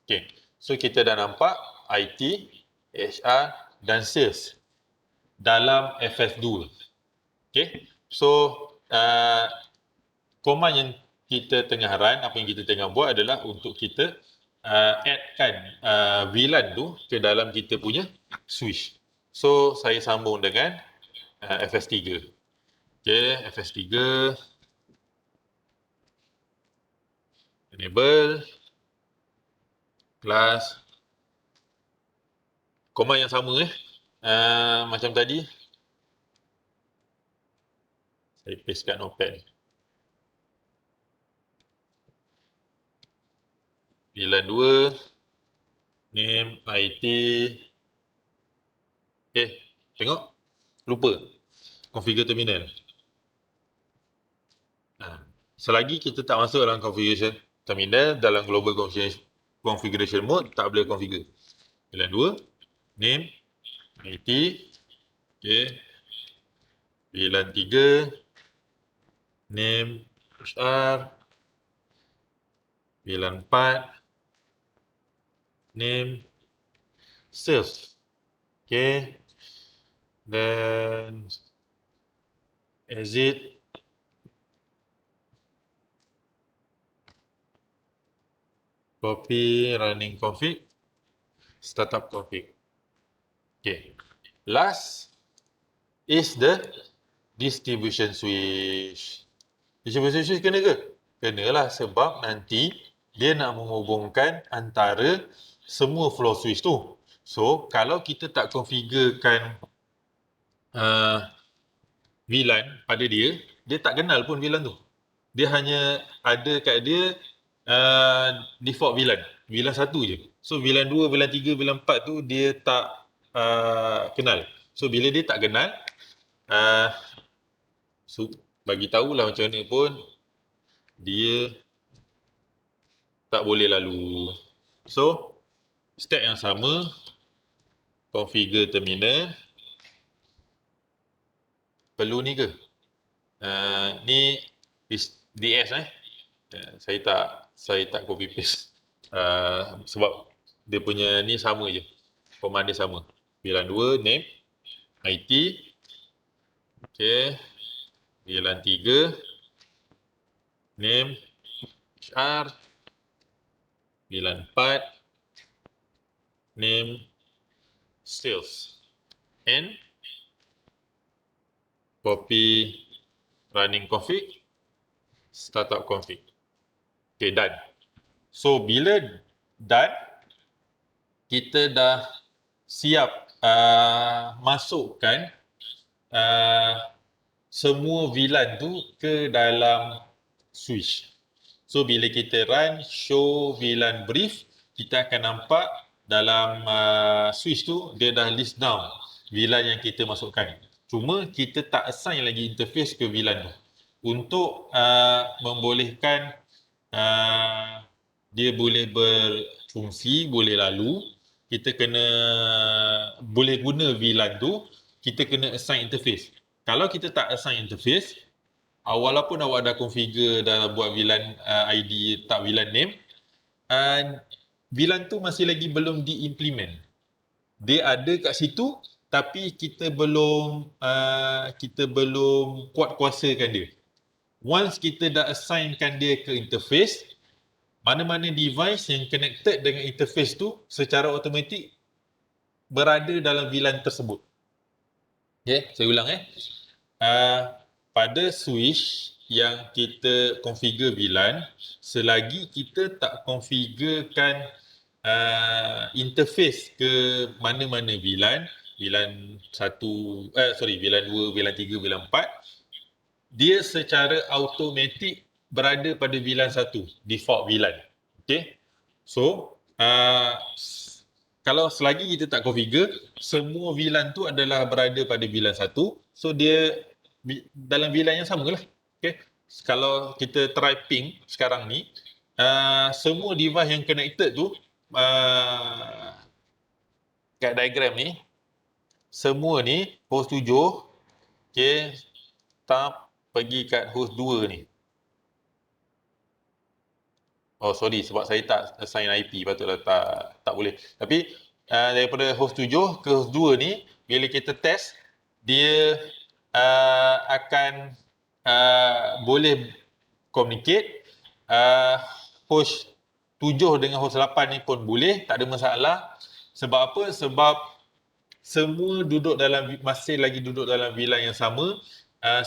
A: Okay, so kita dah nampak IT, HR dan sales dalam FS2. Okay, so command yang kita tengah run, apa yang kita tengah buat adalah untuk kita add-kan VLAN tu ke dalam kita punya switch. So saya sambung dengan FS3. Okay, FS3 enable class, command yang sama macam tadi. Saya paste kat notepad. VLAN 2 name IT. Tengok, lupa configure terminal. Selagi kita tak masuk dalam configuration terminal, dalam global configuration mode, tak boleh configure. VLAN 2 name IT, okay. VLAN 3 name HR, VLAN 4 name sales, okay. Then exit, copy running config, startup config. Okay, last is the distribution switch. Distribution switch kena ke? Kenalah, sebab nanti dia nak menghubungkan antara semua flow switch tu. So kalau kita tak configurekan VLAN pada dia, dia tak kenal pun VLAN tu. Dia hanya ada kat dia default VLAN 1 je. So VLAN 2, VLAN 3, VLAN 4 tu dia tak kenal. So bila dia tak kenal, so bagi tahulah macam mana pun dia tak boleh lalu. So step yang sama, configure terminal. Perlu ni ke? Ni DS saya tak copy paste. Sebab dia punya ni sama je. Command dia sama. VLAN 2 name IT. Okay. VLAN 3 name HR. VLAN 4 name sales. And copy running config, startup config. Okay, done. So bila done, kita dah siap masukkan semua VLAN tu ke dalam switch. So bila kita run show VLAN brief, kita akan nampak dalam switch tu dia dah list down VLAN yang kita masukkan. Cuma kita tak assign lagi interface ke VLAN tu. Untuk membolehkan dia boleh berfungsi, boleh lalu, kita kena boleh guna VLAN tu, kita kena assign interface. Kalau kita tak assign interface, walaupun awak dah configure, dah buat VLAN ID, tak VLAN name, VLAN tu masih lagi belum diimplement. Dia ada kat situ, tapi kita belum kuat kuasakan dia. Once kita dah assignkan dia ke interface, mana-mana device yang connected dengan interface tu secara automatik berada dalam VLAN tersebut. Okay, saya ulang pada switch yang kita configure VLAN, selagi kita tak configurekan interface ke mana-mana VLAN, VLAN 1, VLAN 2, VLAN 3, VLAN 4, dia secara automatik berada pada VLAN 1, default VLAN. Okay. So, kalau selagi kita tak configure, semua VLAN tu adalah berada pada VLAN 1. So, dia dalam VLAN yang sama lah. Okay. Kalau kita try ping sekarang ni, semua device yang connected tu, kat diagram ni, semua ni host 7, okay, pergi kat host 2 ni. Oh sorry, sebab saya tak assign IP, patutlah tak boleh. Tapi daripada host 7 ke host 2 ni, bila kita test, dia akan boleh communicate. Host 7 dengan host 8 ni pun boleh, tak ada masalah. Sebab apa? Sebab semua masih lagi duduk dalam VLAN yang sama.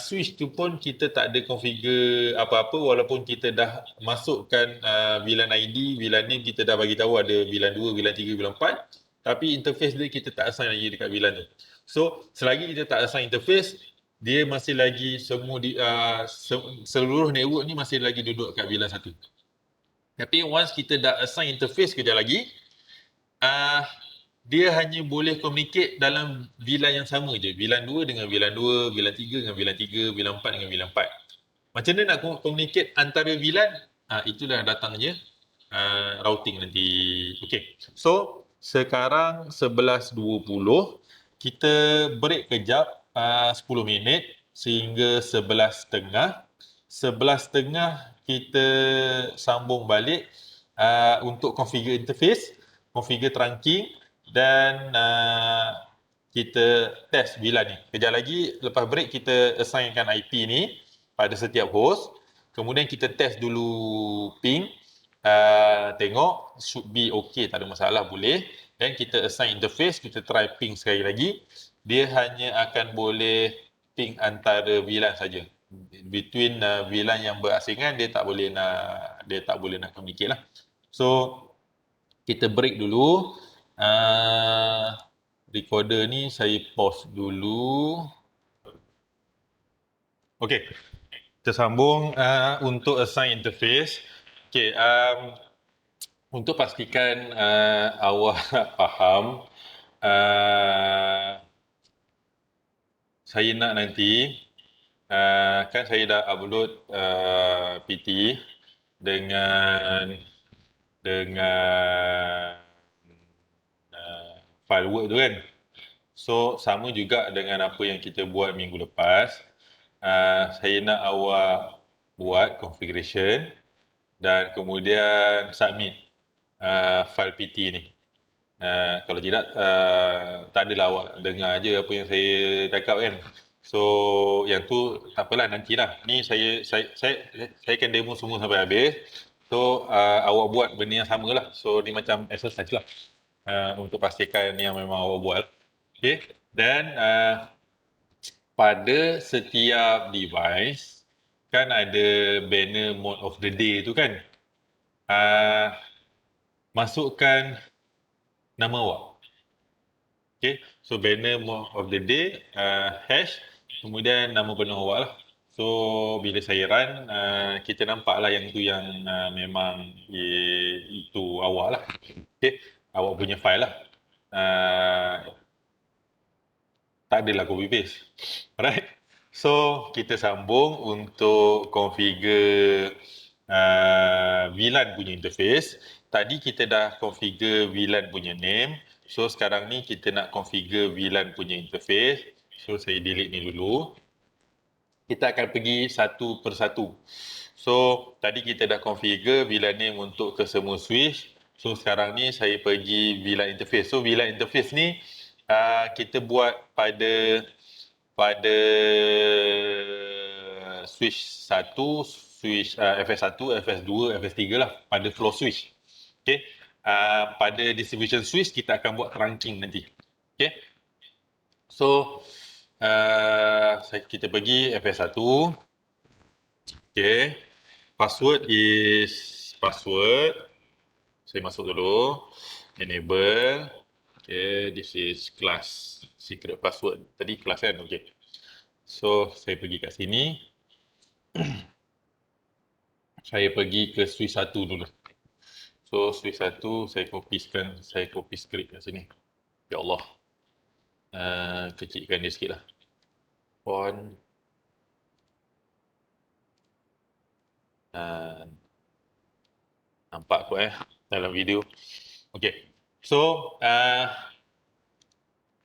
A: Switch tu pun kita tak ada configure apa-apa, walaupun kita dah masukkan VLAN ID, VLAN name kita dah bagi tahu ada VLAN 2, VLAN 3, VLAN 4, tapi interface dia kita tak assign lagi dekat VLAN tu. So, selagi kita tak assign interface, dia masih lagi seluruh network ni masih lagi duduk kat VLAN 1. Tapi once kita dah assign interface kejap lagi, dia hanya boleh communicate dalam VLAN yang sama je. VLAN 2 dengan VLAN 2, VLAN 3 dengan VLAN 3, VLAN 4 dengan VLAN 4. Macam mana nak communicate antara VLAN? Itulah datangnya routing nanti. Okay. So, sekarang 11.20. Kita break kejap 10 minit sehingga 11.30. 11.30 kita sambung balik untuk configure interface, configure trunking, dan kita test VLAN ni. Kejap lagi lepas break kita assignkan IP ni pada setiap host. Kemudian kita test dulu ping. Tengok should be okay, tak ada masalah, boleh. Dan kita assign interface, kita try ping sekali lagi. Dia hanya akan boleh ping antara VLAN saja. Between VLAN yang berasingan dia tak boleh nak communicate lah. So kita break dulu. Recorder ni saya pause dulu. Okay, kita sambung untuk assign interface. Okay, untuk pastikan awak faham, saya nak nanti kan saya dah upload PT dengan file Word tu kan. So sama juga dengan apa yang kita buat minggu lepas. Saya nak awak buat configuration dan kemudian submit file PT ni. Kalau tidak, tak adalah awak dengar je apa yang saya cakap kan. So yang tu tak apalah, nantilah. Ni saya akan demo semua sampai habis. So awak buat benda yang sama lah. So ni macam exercise lah. Untuk pastikan yang memang awak buat. Okay. Dan pada setiap device kan ada banner mode of the day tu kan. Masukkan nama awak. Okay. So banner mode of the day hash, kemudian nama penuh awak lah. So bila saya run, kita nampak lah yang tu yang memang itu awak lah. Okay. Awak punya file lah. Tak adalah copy paste. Alright. So, kita sambung untuk configure VLAN punya interface. Tadi kita dah configure VLAN punya name. So, sekarang ni kita nak configure VLAN punya interface. So, saya delete ni dulu. Kita akan pergi satu persatu. So, tadi kita dah configure VLAN name untuk ke semua switch. So, sekarang ni saya pergi VLAN interface. So, VLAN interface ni kita buat pada switch 1, switch FS1, FS2, FS3 lah, pada flow switch. Okay. Pada distribution switch kita akan buat trunking nanti. Okay. So, kita pergi FS1. Okay. Password is password. Saya masuk dulu. Enable. Okay, this is class secret password. Tadi kelas kan? Okay. So, saya pergi kat sini. Saya pergi ke switch 1 dulu. So, switch 1 saya copy script kat sini. Ya Allah. Kecilkan dia sikit lah. Font. Nampak kot dalam video. Okay. So,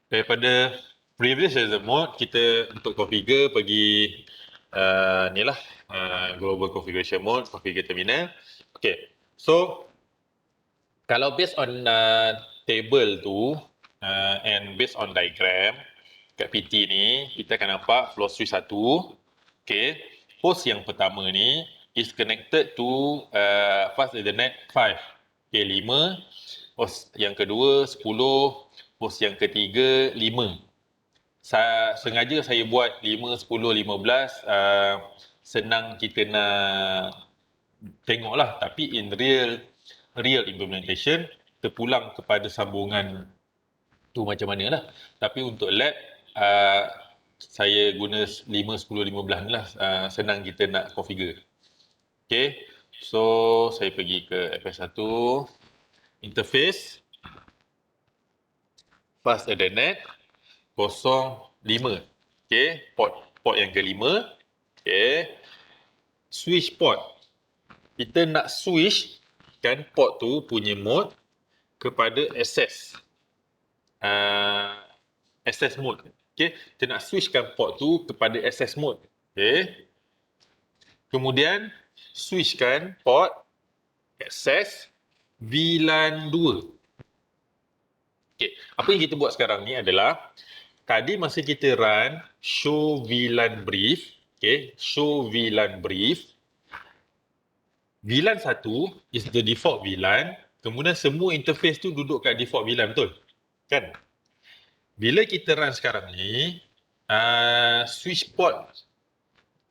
A: daripada previous user mode, kita untuk configure pergi ni lah, global configuration mode, configure terminal. Okay. So, kalau based on table tu and based on diagram kat PT ni, kita akan nampak flow switch 1. Okay. Host yang pertama ni is connected to fast ethernet 5. Okay, 5. Host yang kedua 10. Host yang ketiga 5. Sengaja saya buat 5, 10, 15 senang kita nak tengok lah. Tapi in real implementation, terpulang kepada sambungan tu macam mana lah. Tapi untuk lab, saya guna 5, 10, 15 ni lah. Senang kita nak configure. Okay. So, saya pergi ke FS1. Interface. Fast Ethernet 05. Okay. Port yang kelima. Okay. Switch port. Kita nak switch kan port tu punya mode kepada access. Access mode. Okay. Kita nak switchkan port tu kepada access mode. Okay. Kemudian, switchkan port access VLAN 2. Okay. Apa yang kita buat sekarang ni adalah, tadi masa kita run show VLAN brief, okay, show VLAN brief, VLAN 1 is the default VLAN, kemudian semua interface tu duduk kat default VLAN, betul? Kan? Bila kita run sekarang ni, switch port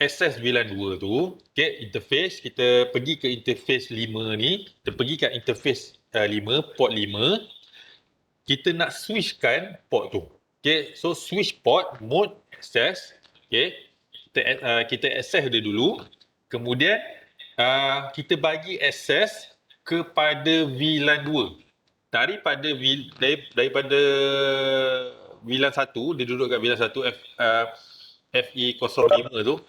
A: access VLAN 2 tu, okay, interface, kita pergi ke interface 5 ni, kita pergi kat interface 5, port 5, kita nak switchkan port tu. Okay, so switch port, mode, access, okay, kita access dia dulu, kemudian kita bagi access kepada VLAN 2. Daripada VLAN 1, dia duduk kat VLAN 1, FE05 tu,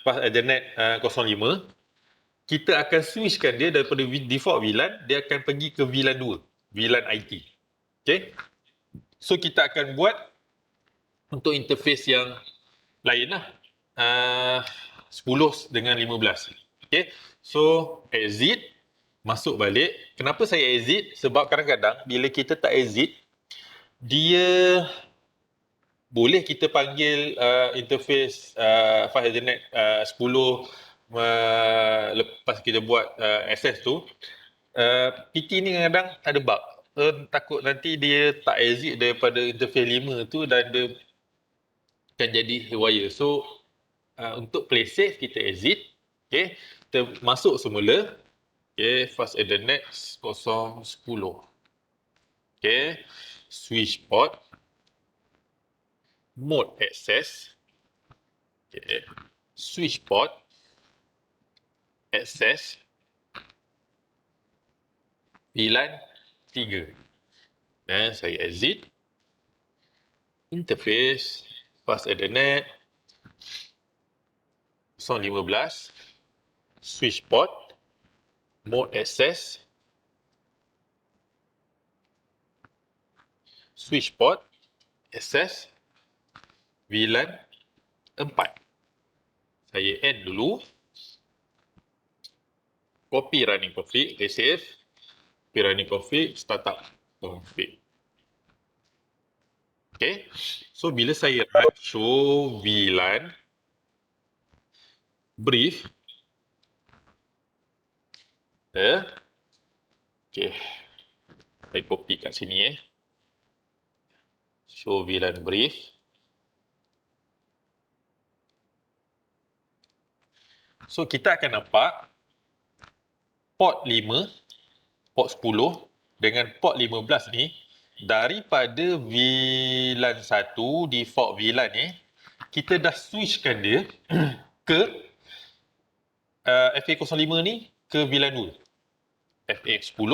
A: Fast Ethernet 05, kita akan switchkan dia daripada default VLAN, dia akan pergi ke VLAN 2, VLAN IT. Okay. So, kita akan buat untuk interface yang lain lah. 10 dengan 15. Okay. So, exit, masuk balik. Kenapa saya exit? Sebab kadang-kadang bila kita tak exit, dia boleh kita panggil interface Fast Ethernet 10 lepas kita buat access tu. PT ni kadang-kadang ada bug. Takut nanti dia tak exit daripada interface 5 tu dan dia akan jadi haywire. So, untuk play safe, kita exit. Okay. Kita masuk semula. Okay. Fast Ethernet 010. Okay. Switch port. Mode access. Okay. Switch port. Access. VLAN 3. Dan saya exit. Interface, Fast Ethernet, 015, switch port, mode access, switch port, access, VLAN 4. Saya end dulu. Copy running config, save. Copy running config, startup config. Okay. So, bila saya run show VLAN brief, okay, saya copy kat sini show VLAN brief. So, kita akan nampak port 5, port 10 dengan port 15 ni daripada VLAN 1, default VLAN ni, kita dah switchkan dia ke FA05 ni ke VLAN 2. FA10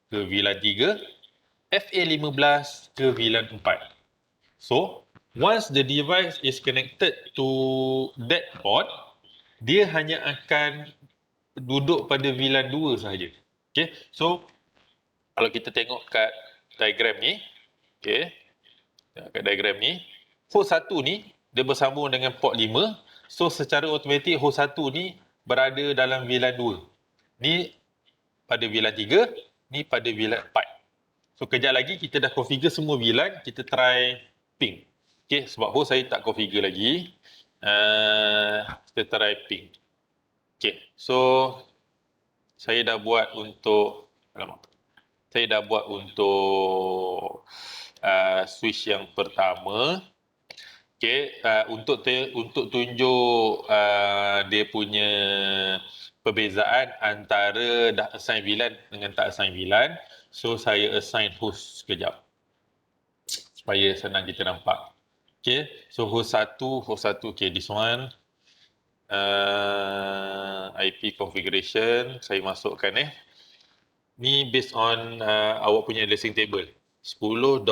A: ke VLAN 3, FA15 ke VLAN 4. So, once the device is connected to that port, dia hanya akan duduk pada VLAN 2 sahaja. Okay, so kalau kita tengok kat diagram ni, okay, kat diagram ni, host 1 ni dia bersambung dengan port 5, so secara automatik host 1 ni berada dalam VLAN 2. Ni pada VLAN 3, ni pada VLAN 4. So kejap lagi kita dah configure semua VLAN, kita try ping. Okay, sebab host saya tak configure lagi, kita try ping. Okay, so saya dah buat untuk switch yang pertama. Okay, untuk tunjuk dia punya perbezaan antara dah assign VLAN dengan tak assign VLAN, so saya assign host sekejap supaya senang kita nampak. Okay, so host 1, okay, this one. IP configuration saya masukkan ni based on awak punya addressing table 10.0.2.5.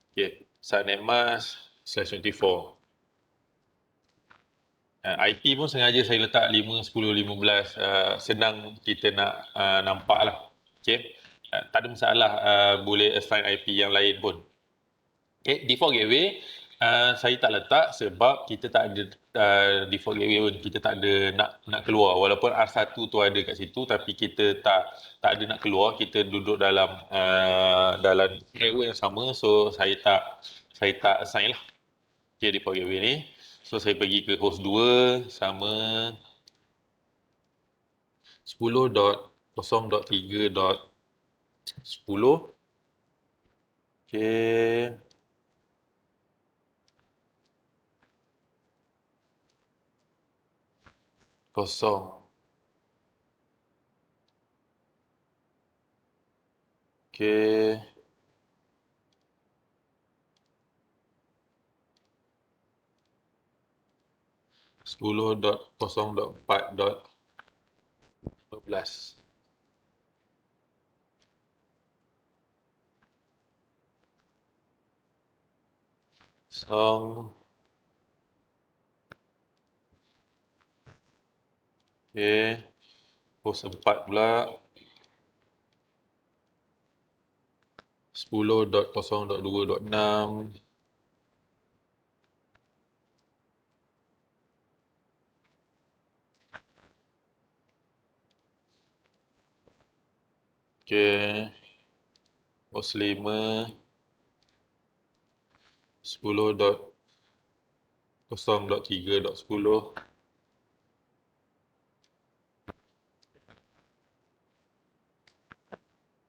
A: okay, subnet mask /24. IP pun sengaja saya letak 5, 10, 15, senang kita nak nampak lah. Okay, tak ada masalah, boleh assign IP yang lain pun. Okay, default gateway saya tak letak sebab kita tak ada default gateway pun, kita tak ada nak keluar, walaupun R1 tu ada kat situ tapi kita tak ada nak keluar, kita duduk dalam network yang sama, so saya tak assign lah. Okay, default gateway ni, so saya pergi ke host 2 sama 10.0.3.10. okay, kosong. Okay. .0.4.12. Song. Okay. Host 4 pula. 10.0.2.6. Okay. Host 5. 10.0.3.10.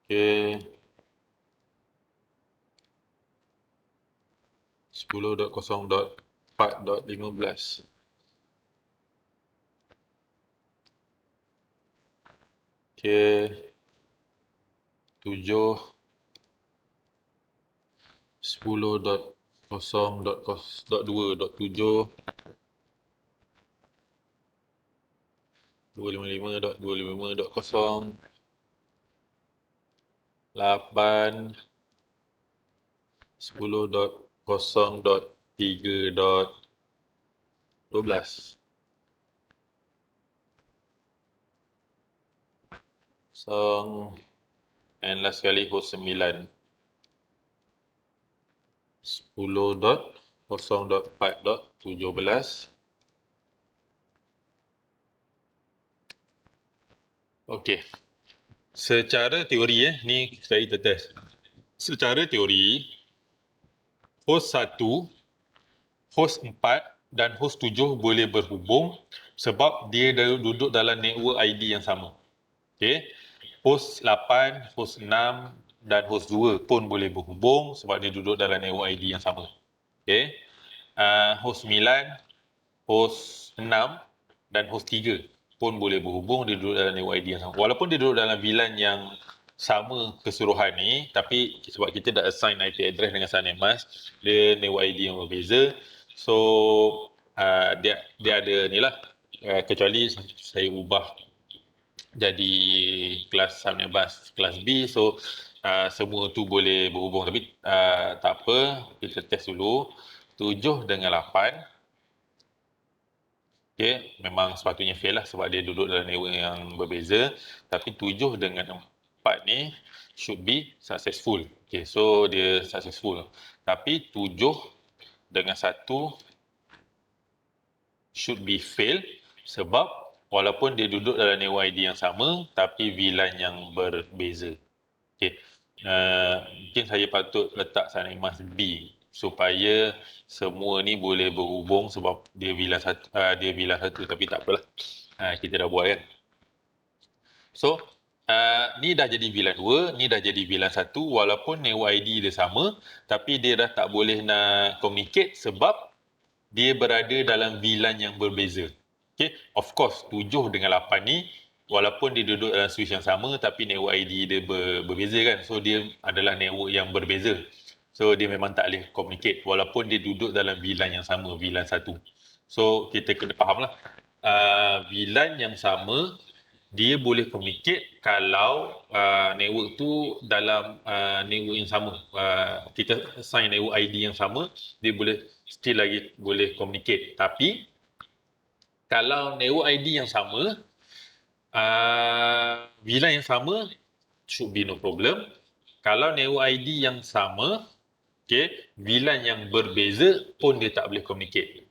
A: Okay. 10.0.4.15. Okay. 7. 10.0.2.7. 255.255.0. 8. 10.0.3.12. And last kali host 9. 10.0.4.17. Okey. Secara teori ni kita test. Secara teori, host 1, host 4 dan host 7 boleh berhubung sebab dia duduk dalam network ID yang sama. Okey. Host 8, host 6 dan host 2 pun boleh berhubung sebab dia duduk dalam network ID yang sama. Okey. Host 9, host 6 dan host 3 pun boleh berhubung, dia duduk dalam network ID yang sama. Walaupun dia duduk dalam VLAN yang sama keseluruhan ni, tapi sebab kita dah assign IP address dengan Sun Mask, dia network ID yang berbeza. So dia ada ni lah, kecuali saya ubah jadi kelas Sun Mask kelas B, so semua tu boleh berhubung. Tapi tak apa, kita test dulu. 7 dengan 8, okay, memang sepatutnya fail lah sebab dia duduk dalam network yang berbeza. Tapi 7 dengan 4 ni should be successful. Okay, so dia successful. Tapi 7 dengan 1 should be fail sebab walaupun dia duduk dalam network ID yang sama tapi VLAN yang berbeza. Okay. Mungkin saya patut letak Sun Mask B supaya semua ni boleh berhubung sebab dia VLAN satu, tapi tak apalah. Kita dah buat kan. So, ni dah jadi VLAN 2, ni dah jadi VLAN 1 walaupun network ID dia sama tapi dia dah tak boleh nak communicate sebab dia berada dalam VLAN yang berbeza. Okay, of course 7 dengan 8 ni walaupun dia duduk dalam switch yang sama tapi network ID dia berbeza kan. So dia adalah network yang berbeza. So dia memang tak boleh communicate walaupun dia duduk dalam VLAN yang sama, VLAN 1. So kita kena faham lah. VLAN yang sama dia boleh communicate kalau network tu dalam network yang sama. Kita assign network ID yang sama, dia boleh still lagi boleh communicate. Tapi kalau network ID yang sama, VLAN yang sama should be no problem. Kalau network ID yang sama, okay, VLAN yang berbeza pun dia tak boleh communicate.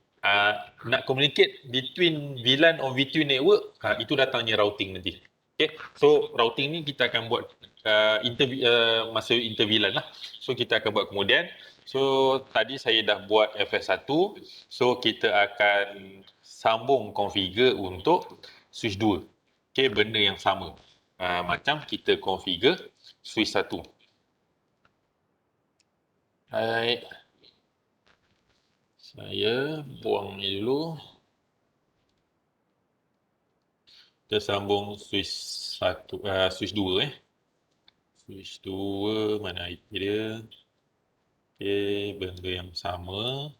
A: Nak communicate between VLAN or between network, itu datangnya routing nanti. Okay, so routing ni kita akan buat masa inter-VLAN lah. So kita akan buat kemudian. So tadi saya dah buat FS1, so kita akan sambung configure untuk switch 2. Okay, benda yang sama. Macam kita configure switch 1. Baik. Saya buang ni dulu. Kita sambung switch 1, switch 2 Switch 2, mana IP dia? Okay, benda yang sama.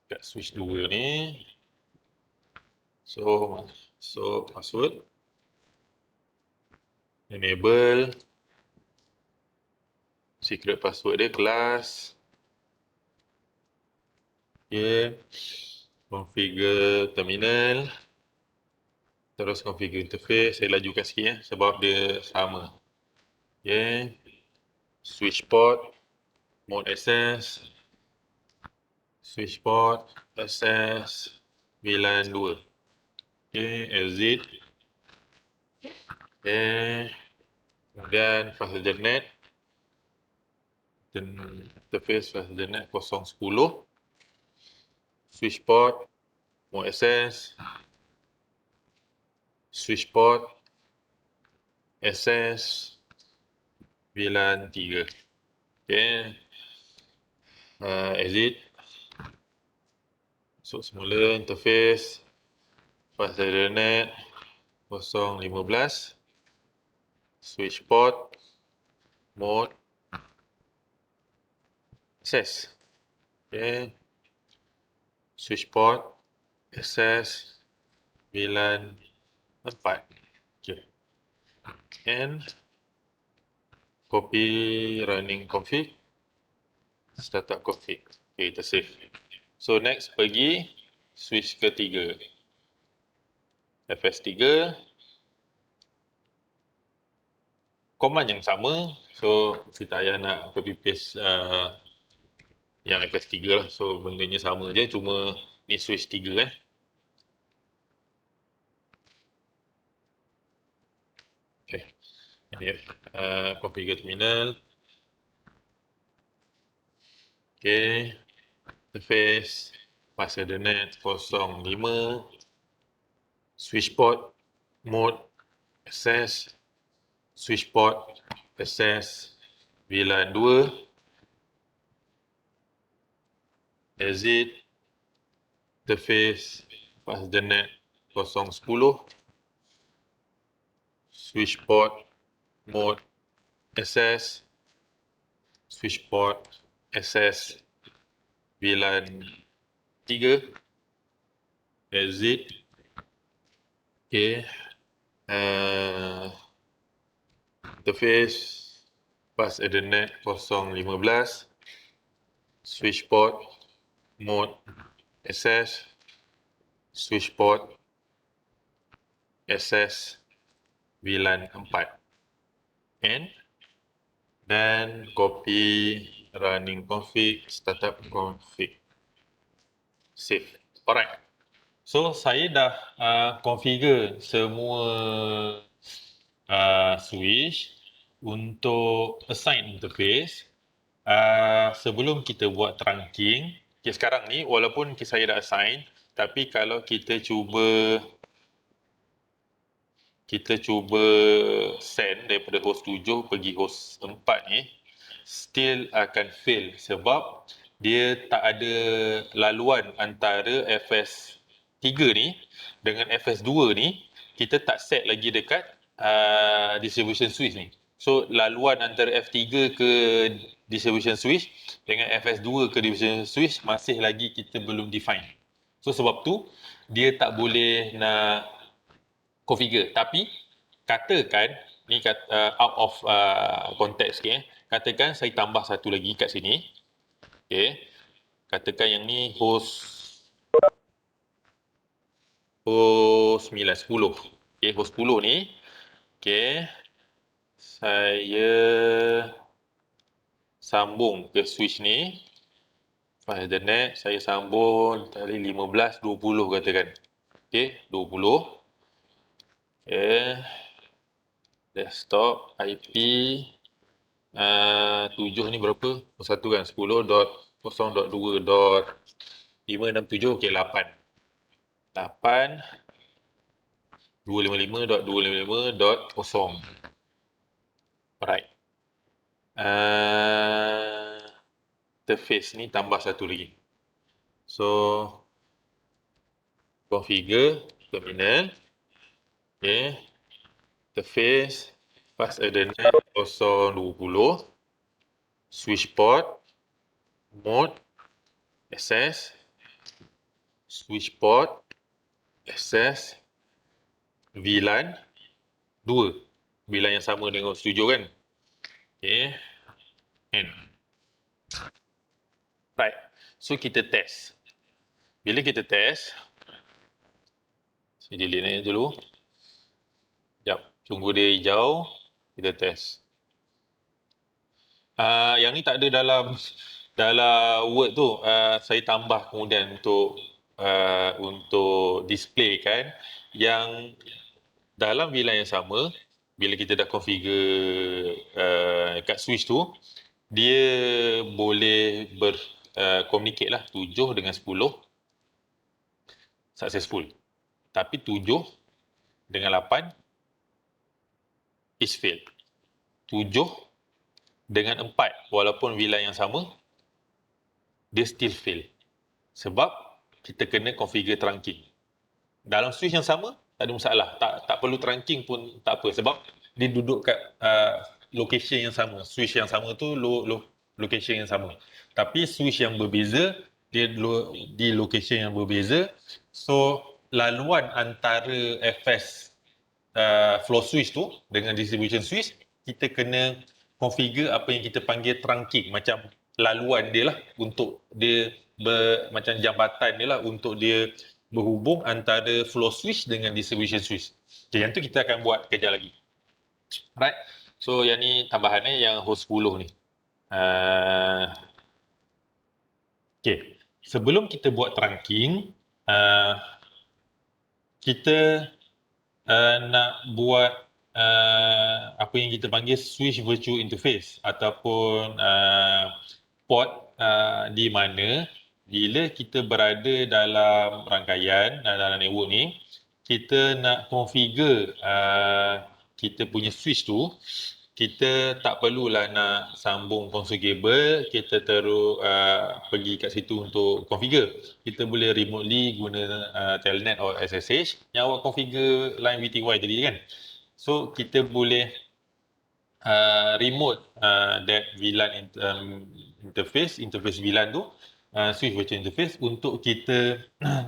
A: Kat switch 2 ni. So password. Enable. Secret password dia kelas. Okay. Configure terminal. Terus configure interface. Saya lajukan sikit sebab dia sama. Okay. Switch port. Mode access. Switch port. Access. VLAN 2. Okay. Exit. Okay. Kemudian fast ethernet. Interface fast ethernet 010. Switch port. Mode access. Switch port. Access. VLAN 3. Okay. Exit. Masuk semula interface. Fast ethernet 015. Switch port. Mode. Access. Okay. Switch port. Access. VLAN 4. Okay. And copy running config, startup config. Okay, kita save. So next pergi switch ke 3. FS3, command yang sama. So kita payah nak copy paste yang FS3 lah. So bendanya sama je, cuma ni switch 3 Okay. Ini configure terminal. Okay. Interface. Pass Ethernet 05. Switch port. Mode. Access. Switch port. Access. VLAN 2. Exit. Interface. Pass Ethernet 010. Switch port. Mode. Access. Switch port. Access. VLAN 3. Exit. Okay. Interface. Pass Ethernet 015. Switch port. Mode. Access. Switch port. Access. VLAN 4. And dan copy running config, startup config. Save. Alright. So saya dah configure semua switch untuk assign interface. Sebelum kita buat trunking, okay, sekarang ni walaupun saya dah assign, tapi kalau kita cuba send daripada host 7 pergi host 4 ni, still akan fail sebab dia tak ada laluan antara FS3 ni dengan FS2 ni. Kita tak set lagi dekat distribution switch ni. So laluan antara F3 ke distribution switch dengan FS2 ke distribution switch masih lagi kita belum define. So sebab tu dia tak boleh nak configure. Tapi katakan ni out of context sikit katakan saya tambah satu lagi kat sini. Okey. Katakan yang ni host 9 10. Okey, host 10 ni. Okey. Saya sambung ke switch ni. Pass Ethernet, saya sambung tali 15 20 katakan. Okey, 20. Okay. Desktop IP 7 ni berapa? 1 kan? 10.0.2.567. Okey, 8. 255.255.0. Alright. Interface ni tambah satu lagi. So configure terminal. Okay. Interface, pass Ethernet 020, switch port, mode, access, switch port, access, VLAN 2. VLAN yang sama dengan host 7 kan? Okay. End. Right. So kita test. Bila kita test, saya delete ni dulu. Sekejap, tunggu dia hijau, kita test. Yang ni tak ada dalam Word tu. Saya tambah kemudian untuk display kan. Yang dalam VLAN yang sama, bila kita dah configure kat switch tu, dia boleh communicate lah 7 dengan 10 successful. Tapi 7 dengan 8 is fail. 7 dengan 4 walaupun VLAN yang sama dia still fail. Sebab kita kena configure trunking. Dalam switch yang sama tak ada masalah. Tak perlu trunking pun tak apa sebab dia duduk kat location yang sama. Switch yang sama tu location yang sama. Tapi switch yang berbeza dia di location yang berbeza. So laluan antara FS flow switch tu dengan distribution switch kita kena configure apa yang kita panggil trunking, macam laluan dia lah untuk dia macam jambatan dia lah untuk dia berhubung antara flow switch dengan distribution switch. Okay, yang tu kita akan buat kejap lagi. Right. So yang ni tambahannya yang host 10 ni. Okay. Sebelum kita buat trunking, kita nak buat apa yang kita panggil switch virtual interface ataupun port di mana bila kita berada dalam rangkaian dalam network ni, kita nak configure kita punya switch tu, kita tak perlulah nak sambung konsol kabel, kita terus pergi kat situ untuk configure. Kita boleh remotely guna telnet atau SSH yang awak configure line VTY tadi kan. So kita boleh remote that VLAN interface VLAN tu, switch virtual interface untuk kita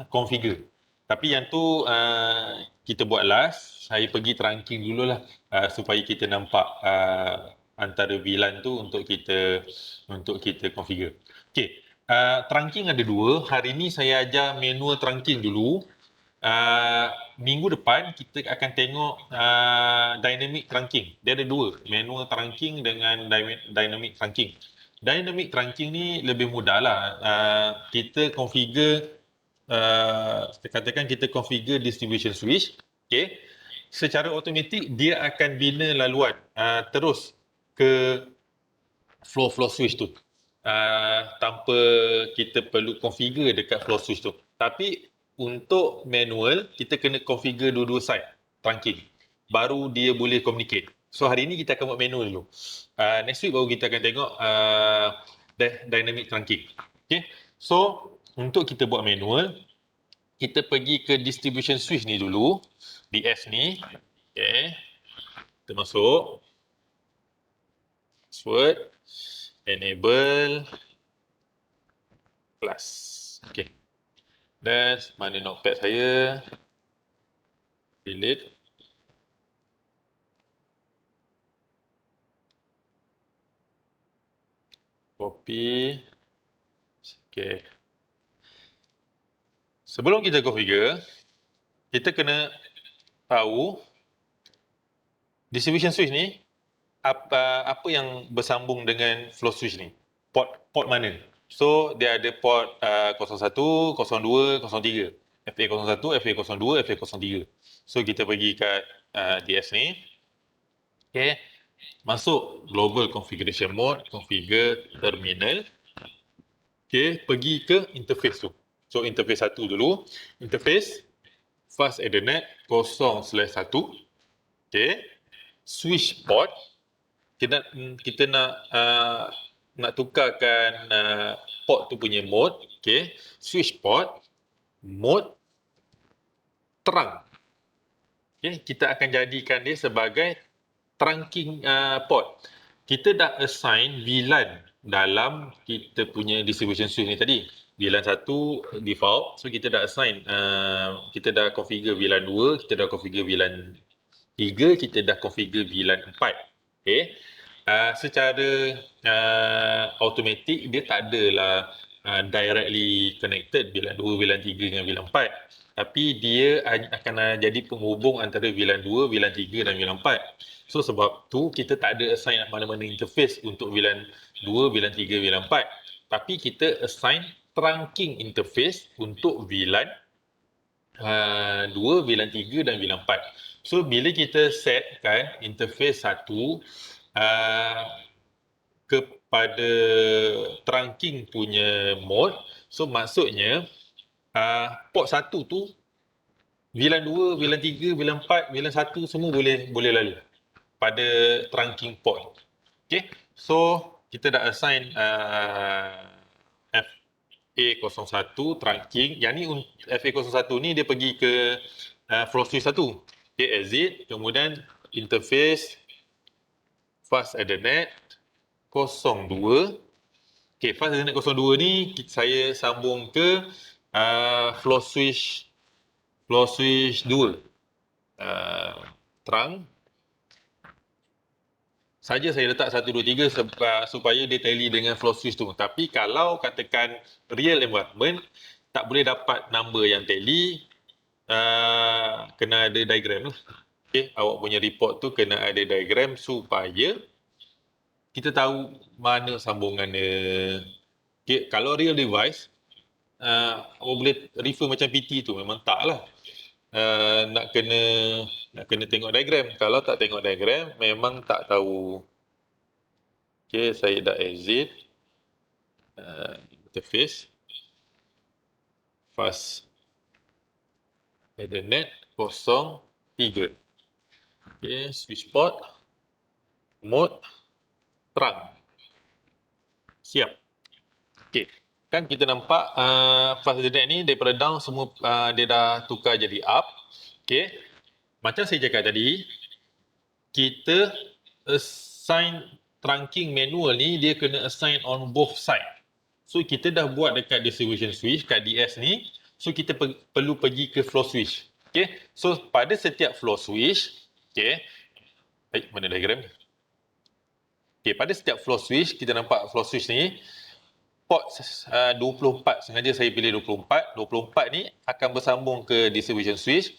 A: configure. Tapi yang tu kita buat last. Saya pergi trunking dululah supaya kita nampak antara VLAN tu untuk kita configure. Okay, trunking ada dua. Hari ni saya ajar manual trunking dulu. Minggu depan kita akan tengok dynamic trunking. Dia ada dua, manual trunking dengan dynamic trunking. Dynamic trunking ni lebih mudah lah. Kita configure katakan kita configure distribution switch, okay, secara automatik dia akan bina laluan terus ke flow switch tu tanpa kita perlu configure dekat flow switch tu. Tapi untuk manual kita kena configure dua-dua side trunking baru dia boleh communicate. So hari ni kita akan buat manual dulu. Next week baru kita akan tengok dynamic trunking. Okay, so untuk kita buat manual, kita pergi ke distribution switch ni dulu, DS ni. Okay, kita masuk password, enable plus. Okay, dan mana notepad saya, delete. Copy. Okay. Sebelum kita configure, kita kena tahu distribution switch ni apa yang bersambung dengan flow switch ni. Port mana? So dia ada port 01, 02, 03. FA01, FA02, FA03. So kita pergi kat DS ni. Okay. Masuk global configuration mode, configure terminal. Okay, pergi ke interface tu. So interface 1 dulu. Interface fast ethernet 0/1. Okay. Switch port. Kita nak tukarkan port tu punya mode. Okay. Switch port mode terang. Okay. Kita akan jadikan dia sebagai trunking port. Kita dah assign VLAN dalam kita punya distribution switch ni tadi. VLAN 1 default. So kita dah assign, kita dah configure VLAN 2, kita dah configure VLAN 3, kita dah configure VLAN 4. Okay. Secara automatic dia tak adalah directly connected VLAN 2, VLAN 3 dengan VLAN 4. Tapi dia akan jadi penghubung antara VLAN 2, VLAN 3 dan VLAN 4. So sebab tu kita tak ada assign mana-mana interface untuk VLAN 2, VLAN 3, VLAN 4. Tapi kita assign trunking interface untuk VLAN 2, VLAN 3 dan VLAN 4. So bila kita setkan interface 1 kepada trunking punya mode, so maksudnya port 1 tu VLAN 2, VLAN 3, VLAN 4, VLAN 1 semua boleh lalu pada trunking port. Okay, so kita dah assign FA01 trunking. Yang ni FA01 ni dia pergi ke flow switch 1. Okay, exit, kemudian interface fast ethernet 02. Okay, fast ethernet 02 ni saya sambung ke flow switch 2. Trunk saja saya letak 1, 2, 3 supaya dia tally dengan flow switch tu. Tapi kalau katakan real environment, tak boleh dapat number yang tally, kena ada diagram lah. Okay, awak punya report tu kena ada diagram supaya kita tahu mana sambungan dia. Okay, kalau real device, awak boleh refer macam PT tu, memang tak lah. Nak kena tengok diagram. Kalau tak tengok diagram, memang tak tahu. Okay, saya dah exit interface fast Ethernet 03. Okay, switch port mode terang. Siap. Okay, kan kita nampak fast Ethernet ni daripada down semua dia dah tukar jadi up. Okay, macam saya cakap tadi, kita assign trunking manual ni, dia kena assign on both side. So kita dah buat dekat distribution switch kat DS ni, so kita perlu pergi ke flow switch. Okay, so pada setiap flow switch, okay, mana diagram ni? Okay, pada setiap flow switch, kita nampak flow switch ni port 24, sengaja saya pilih 24 ni akan bersambung ke distribution switch.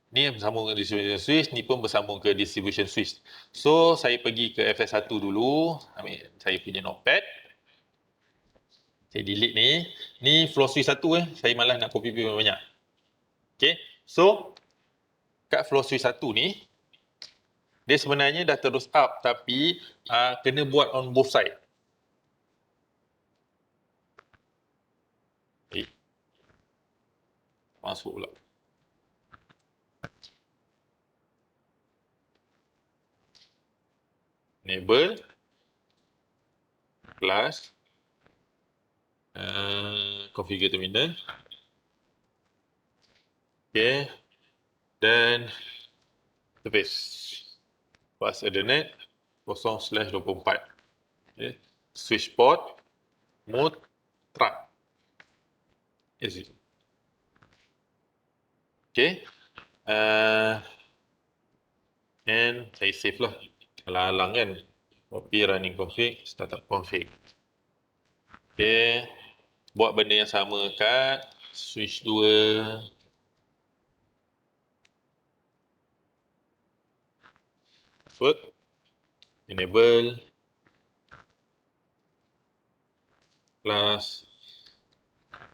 A: Ni bersambung ke distribution switch, ni pun bersambung ke distribution switch. So, saya pergi ke FS1 dulu, ambil saya punya notepad. Saya delete ni. Ni flow switch 1 saya malas nak copy banyak. Okay, so kat flow switch 1 ni, dia sebenarnya dah terus up tapi kena buat on both side. Masuk pula. Enable class configure terminal. Okay, dan interface fast Ethernet 0/24. Okay, switch port mode terang. Exit. Okay, and saya save lah. Alang-alang kan, copy running config, startup config. Okay, buat benda yang sama kat switch 2. Password, enable class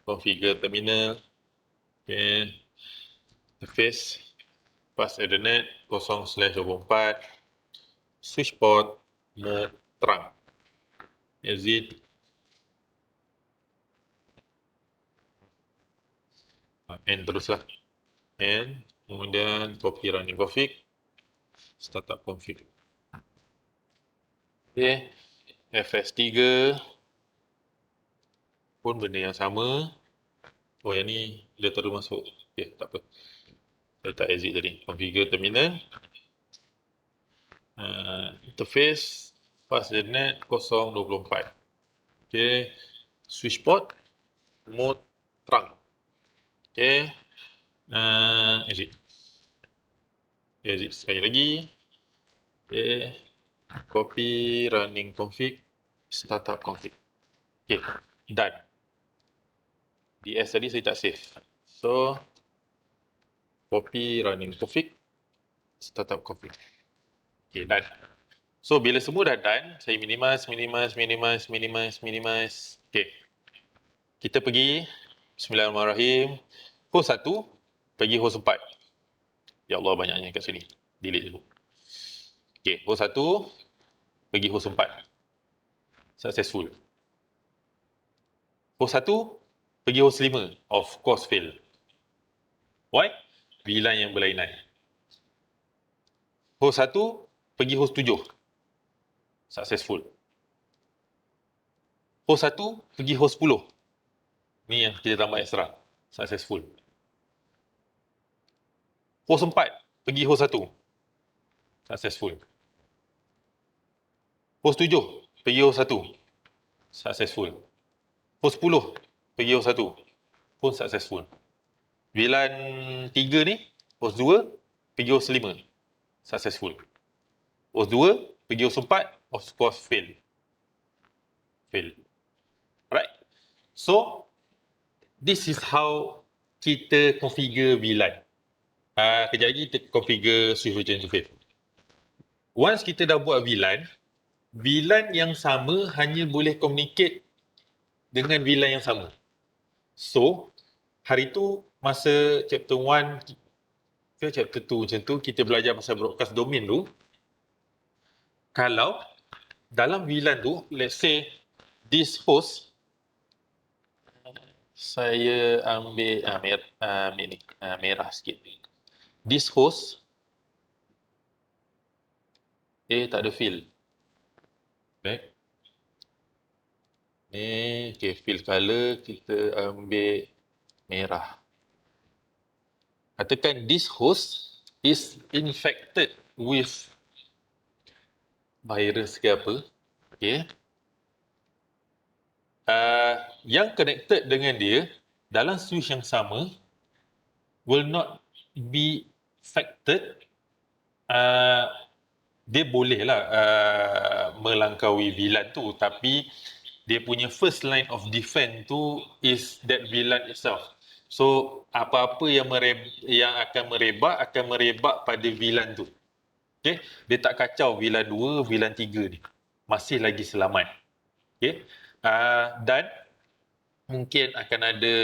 A: configure terminal. Okay, interface fast Ethernet 0/24, switch port mode terang. Exit. And teruslah. And kemudian copy running config, startup config. Okay, FS3 pun benda yang sama. Oh, yang ni dia terus masuk. Okay, tak apa. Saya tak exit tadi. Configure terminal. Interface fast Ethernet 0/24. Okay, switch port mode terang. Okay, exit. Exit sekali lagi. Okay, copy running config, startup config. Okay, done. DS tadi saya tak save. So, copy running config, startup config. Okay, done. So, bila semua dah done, saya minimize. Okay, kita pergi. Bismillahirrahmanirrahim. Host 1, pergi host 4. Ya Allah, banyaknya kat sini. Delete dulu. Okay, host 1, pergi host 4. Successful. Host 1, pergi host 5. Of course, fail. Why? VLAN yang berlainan. Host 1, pergi host 7. Successful. Host 1, pergi host 10. Ni yang kita tambah extra. Successful. Host 4, pergi host 1. Successful. Host 7, pergi host 1. Successful. Host 10, pergi host 1. Pun successful. VLAN 3 ni, host 2, pergi host 5. Successful. Host 2, pergi host 4, of course fail. Right? So, this is how kita configure VLAN. Kejap lagi kita configure switch virtual interface. Once kita dah buat VLAN yang sama hanya boleh communicate dengan VLAN yang sama. So, hari tu masa chapter 1 ke chapter 2 macam tu, kita belajar pasal broadcast domain tu. Kalau dalam VLAN tu, let's say this host, saya ambil merah sikit. This host, tak ada field. Okay. Okay, field color kita ambil merah. Katakan this host is infected with virus ke apa. Okay. Yang connected dengan dia dalam switch yang sama will not be affected. Dia bolehlah melangkaui VLAN tu, tapi dia punya first line of defense tu is that VLAN itself. So apa-apa yang akan merebak pada VLAN tu. Okay? Dia tak kacau VLAN 2, VLAN 3 ni. Masih lagi selamat. Okay? Dan mungkin akan ada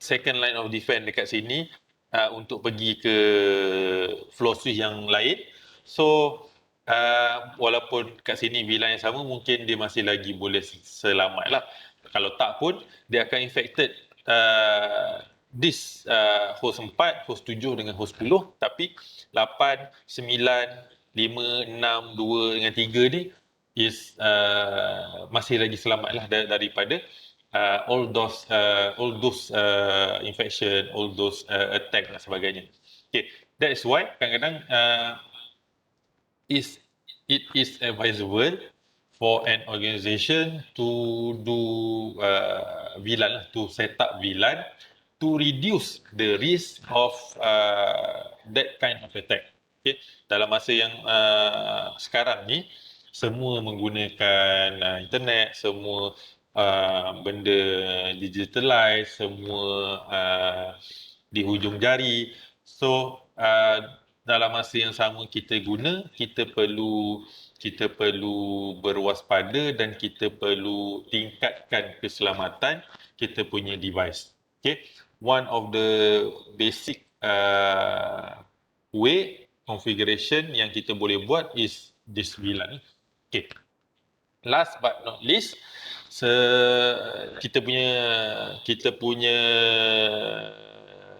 A: second line of defense dekat sini untuk pergi ke flow switch yang lain. So walaupun kat sini VLAN yang sama, mungkin dia masih lagi boleh selamat lah. Kalau tak pun dia akan infected this host 4, host 7 dengan host 10, tapi 8, 9, 5, 6, 2 dengan 3 ni is masih lagi selamat lah daripada all those infection, all those attack dan sebagainya. Okay, that is why kadang-kadang it is advisable for an organisation to do VLAN lah, to set up VLAN to reduce the risk of that kind of attack. Okay, dalam masa yang sekarang ni semua menggunakan internet, semua benda digitalize, semua di hujung jari. So dalam masa yang sama kita perlu berwaspada dan kita perlu tingkatkan keselamatan kita punya device. Okay, one of the basic way configuration yang kita boleh buat is this VLAN. Okay, last but not least, kita punya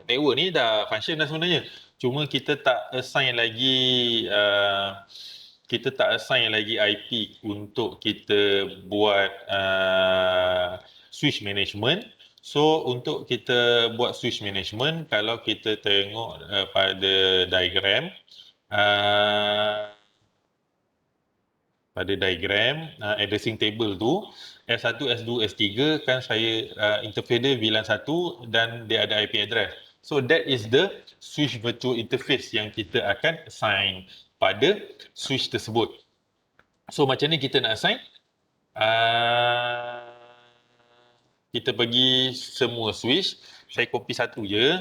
A: network ni dah function dah sebenarnya. Cuma kita tak assign lagi IP untuk kita buat switch management. So untuk kita buat switch management, kalau kita tengok pada diagram addressing table tu, S1, S2, S3 kan saya interface dia VLAN 1 dan dia ada IP address. So that is the switch virtual interface yang kita akan assign pada switch tersebut. So macam ni kita nak assign? Kita pergi semua switch, saya copy satu je.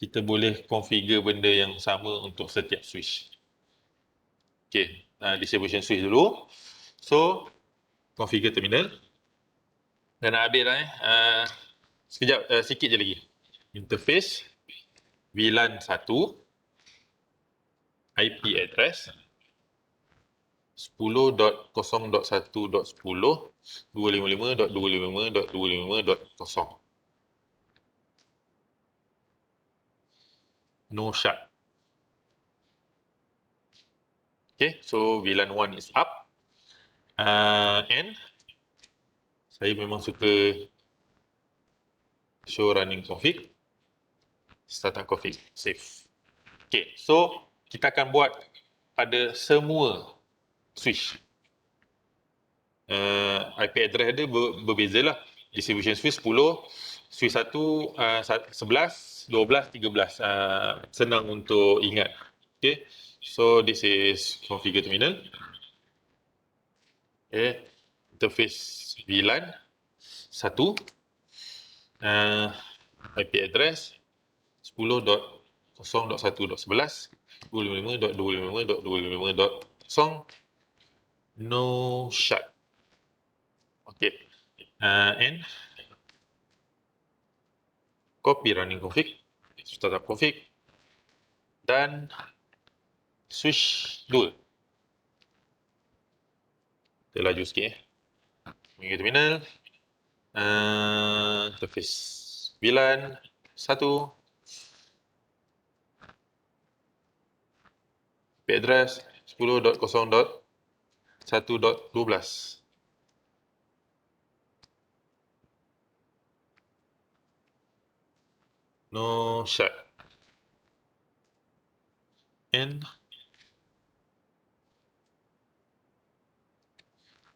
A: Kita boleh configure benda yang sama untuk setiap switch. Okay, distribution switch dulu. So configure terminal. Dah nak habis dah sekejap, sikit je lagi. Interface VLAN 1, IP address 10.0.1.10 255.255.255.0. No shut. Okay, so VLAN 1 is up. And saya memang suka show running config, startup config, save. Okay, so kita akan buat pada semua switch. IP address dia berbeza lah. Distribution switch 10, switch 1 11, 12, 13. Senang untuk ingat. Okay, So this is configure terminal. Okay, interface VLAN 1, IP address 10.0.1.11, 255.255.255.0, no shut. Okay, and copy running config, startup config, dan switch 2. Kita laju sikit Configure terminal, interface VLAN 1, IP address 10.0.1.12. No shut. And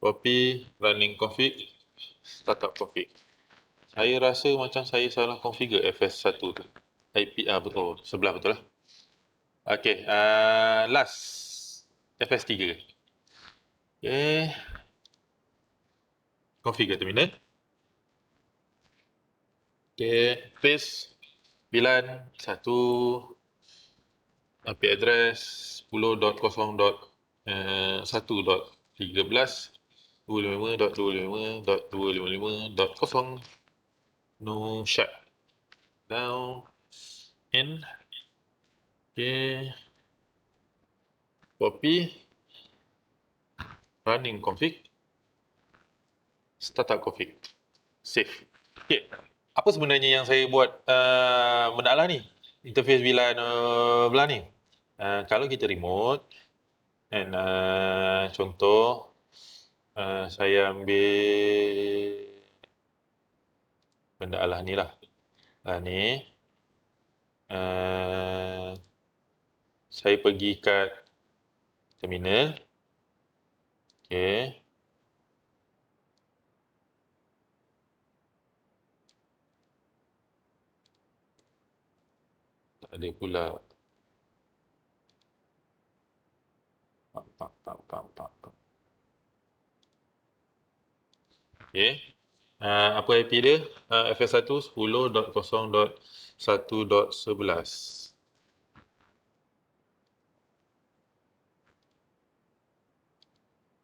A: copy running config, startup config. Saya rasa macam saya salah configure FS1 tu. IP betul, sebelah betul lah. Okay, last FS3. Okay, configure terminal. Okay, paste VLAN 1, IP address 10.0.1.13, 255.255.255.0, no shut. Now, in. Okay, copy running config, startup config, save. Okay, apa sebenarnya yang saya buat mendalah ni, interface VLAN belah ni. Kalau kita remote, dan contoh saya ambil mendalah ni lah. Ni saya pergi kat terminal. Okay. Tak ada pula. Okay. Apa IP dia? FS1 10.0.1.11.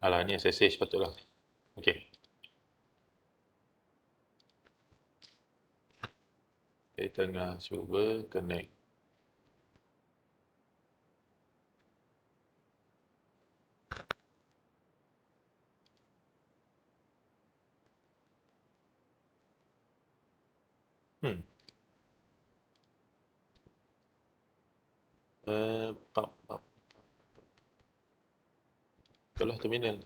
A: Alah, ni SSH patutlah. Okay. Saya tengah cuba connect. Itulah terminal.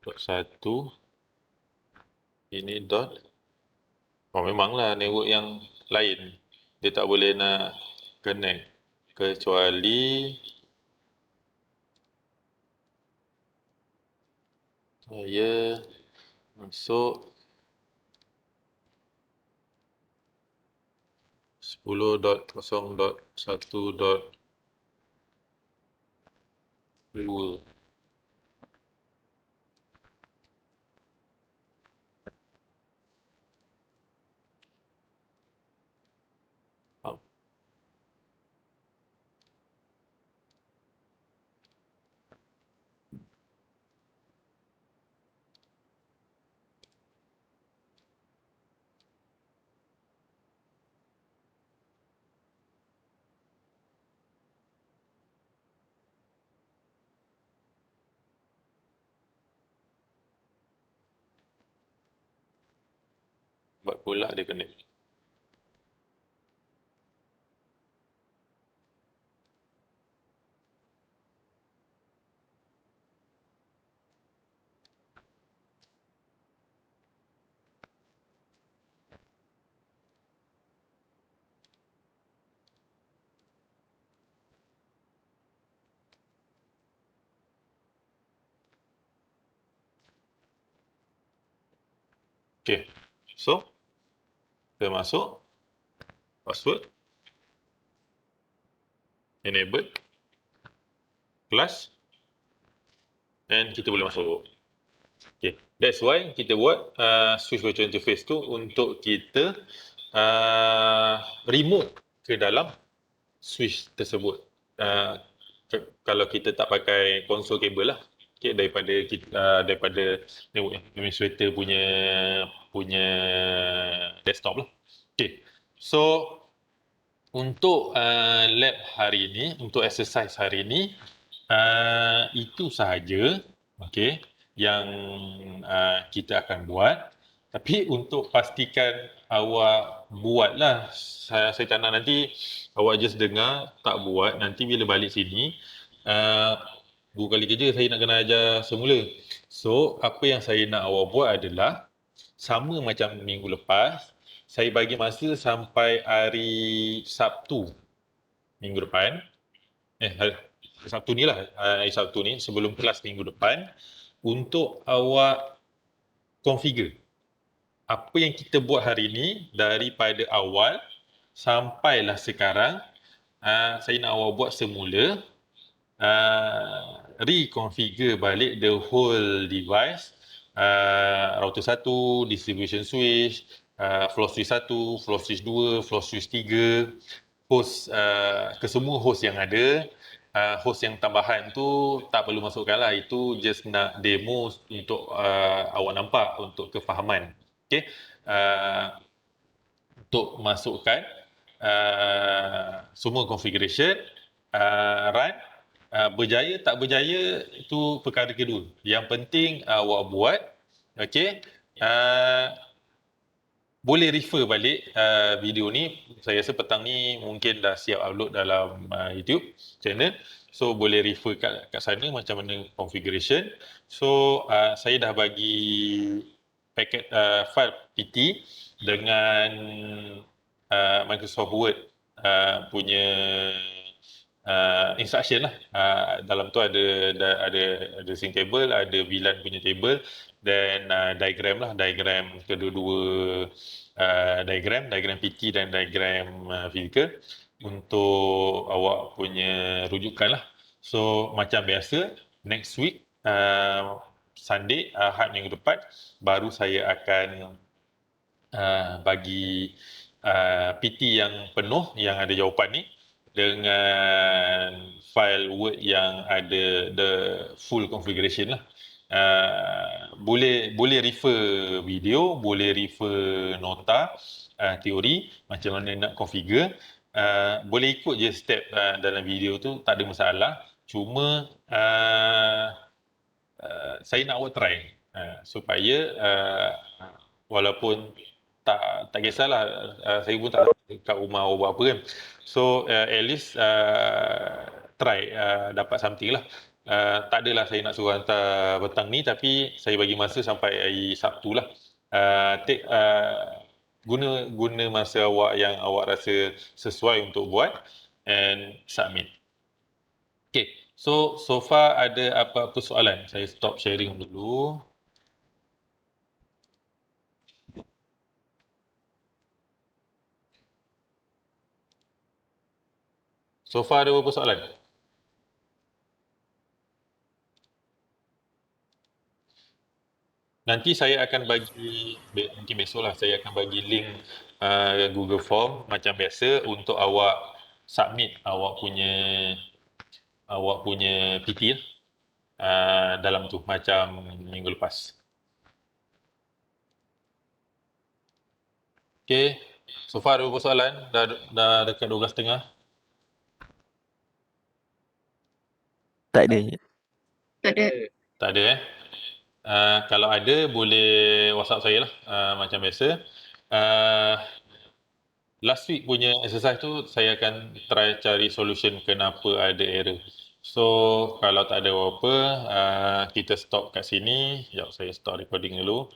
A: Dot 1. Ini dot. Oh, memanglah network yang lain. Dia tak boleh nak connect. Kecuali saya masuk 10.0.1.2. Buat pula dia connect. Okay. So, kita masuk. Password. Enable. Class. And kita boleh masuk. Okay. That's why kita buat switch virtual interface tu untuk kita remote ke dalam switch tersebut. Kalau kita tak pakai konsol kabel lah. Okay, daripada network administrator punya desktop lah. Okay. So untuk lab hari ini, untuk exercise hari ini, itu sahaja, okay, yang kita akan buat. Tapi untuk pastikan awak buatlah, saya tak nak nanti awak just dengar, tak buat, nanti bila balik sini, 2 kali kerja saya nak kena ajar semula. So, apa yang saya nak awak buat adalah, sama macam minggu lepas, saya bagi masa sampai hari Sabtu minggu depan. Sabtu ni lah, hari Sabtu ni sebelum kelas minggu depan, untuk awak configure apa yang kita buat hari ni daripada awal sampailah sekarang. Saya nak awak buat semula, reconfigure balik the whole device, router 1, distribution switch, floor switch 1, floor switch 2, floor switch 3, host, kesemua host yang ada. Host yang tambahan tu tak perlu masukkan lah, itu just nak demo untuk awak nampak, untuk kefahaman. Okay, untuk masukkan semua configuration, run. Berjaya tak berjaya itu perkara kedua. Yang penting awak buat. Okay, boleh refer balik video ni. Saya rasa petang ni mungkin dah siap upload dalam YouTube channel. So boleh refer kat sana macam mana configuration. So saya dah bagi paket file PT dengan Microsoft Word punya instruction lah. Dalam tu ada sync table, ada VLAN punya table, dan diagram lah, diagram kedua-dua diagram PT dan diagram physical untuk awak punya rujukan lah. So macam biasa, next week Sunday, Ahad minggu depan, baru saya akan bagi PT yang penuh, yang ada jawapan ni, dengan file Word yang ada the full configuration lah. Boleh refer video, boleh refer nota, teori macam mana nak configure. Boleh ikut je step dalam video tu, tak ada masalah. Cuma saya nak awak try supaya walaupun tak kisahlah, saya pun tak tahu kat rumah awak buat apa kan. So at least try dapat something lah. Tak adalah saya nak suruh hantar petang ni, tapi saya bagi masa sampai hari Sabtu lah. Guna masa awak yang awak rasa sesuai untuk buat and submit. Okay, so far ada apa-apa soalan? Saya stop sharing dulu. So far ada berapa soalan? Nanti saya akan bagi, mungkin besok lah, saya akan bagi link Google Form macam biasa untuk awak submit awak punya PT lah, dalam tu macam minggu lepas. Okay, so far ada berapa soalan? Dah dekat 12.30.
C: Tak ada.
A: Tak ada kalau ada boleh WhatsApp saya lah, macam biasa. Last week punya exercise tu saya akan try cari solution kenapa ada error. So kalau tak ada apa-apa, kita stop kat sini. Sekejap saya stop recording dulu.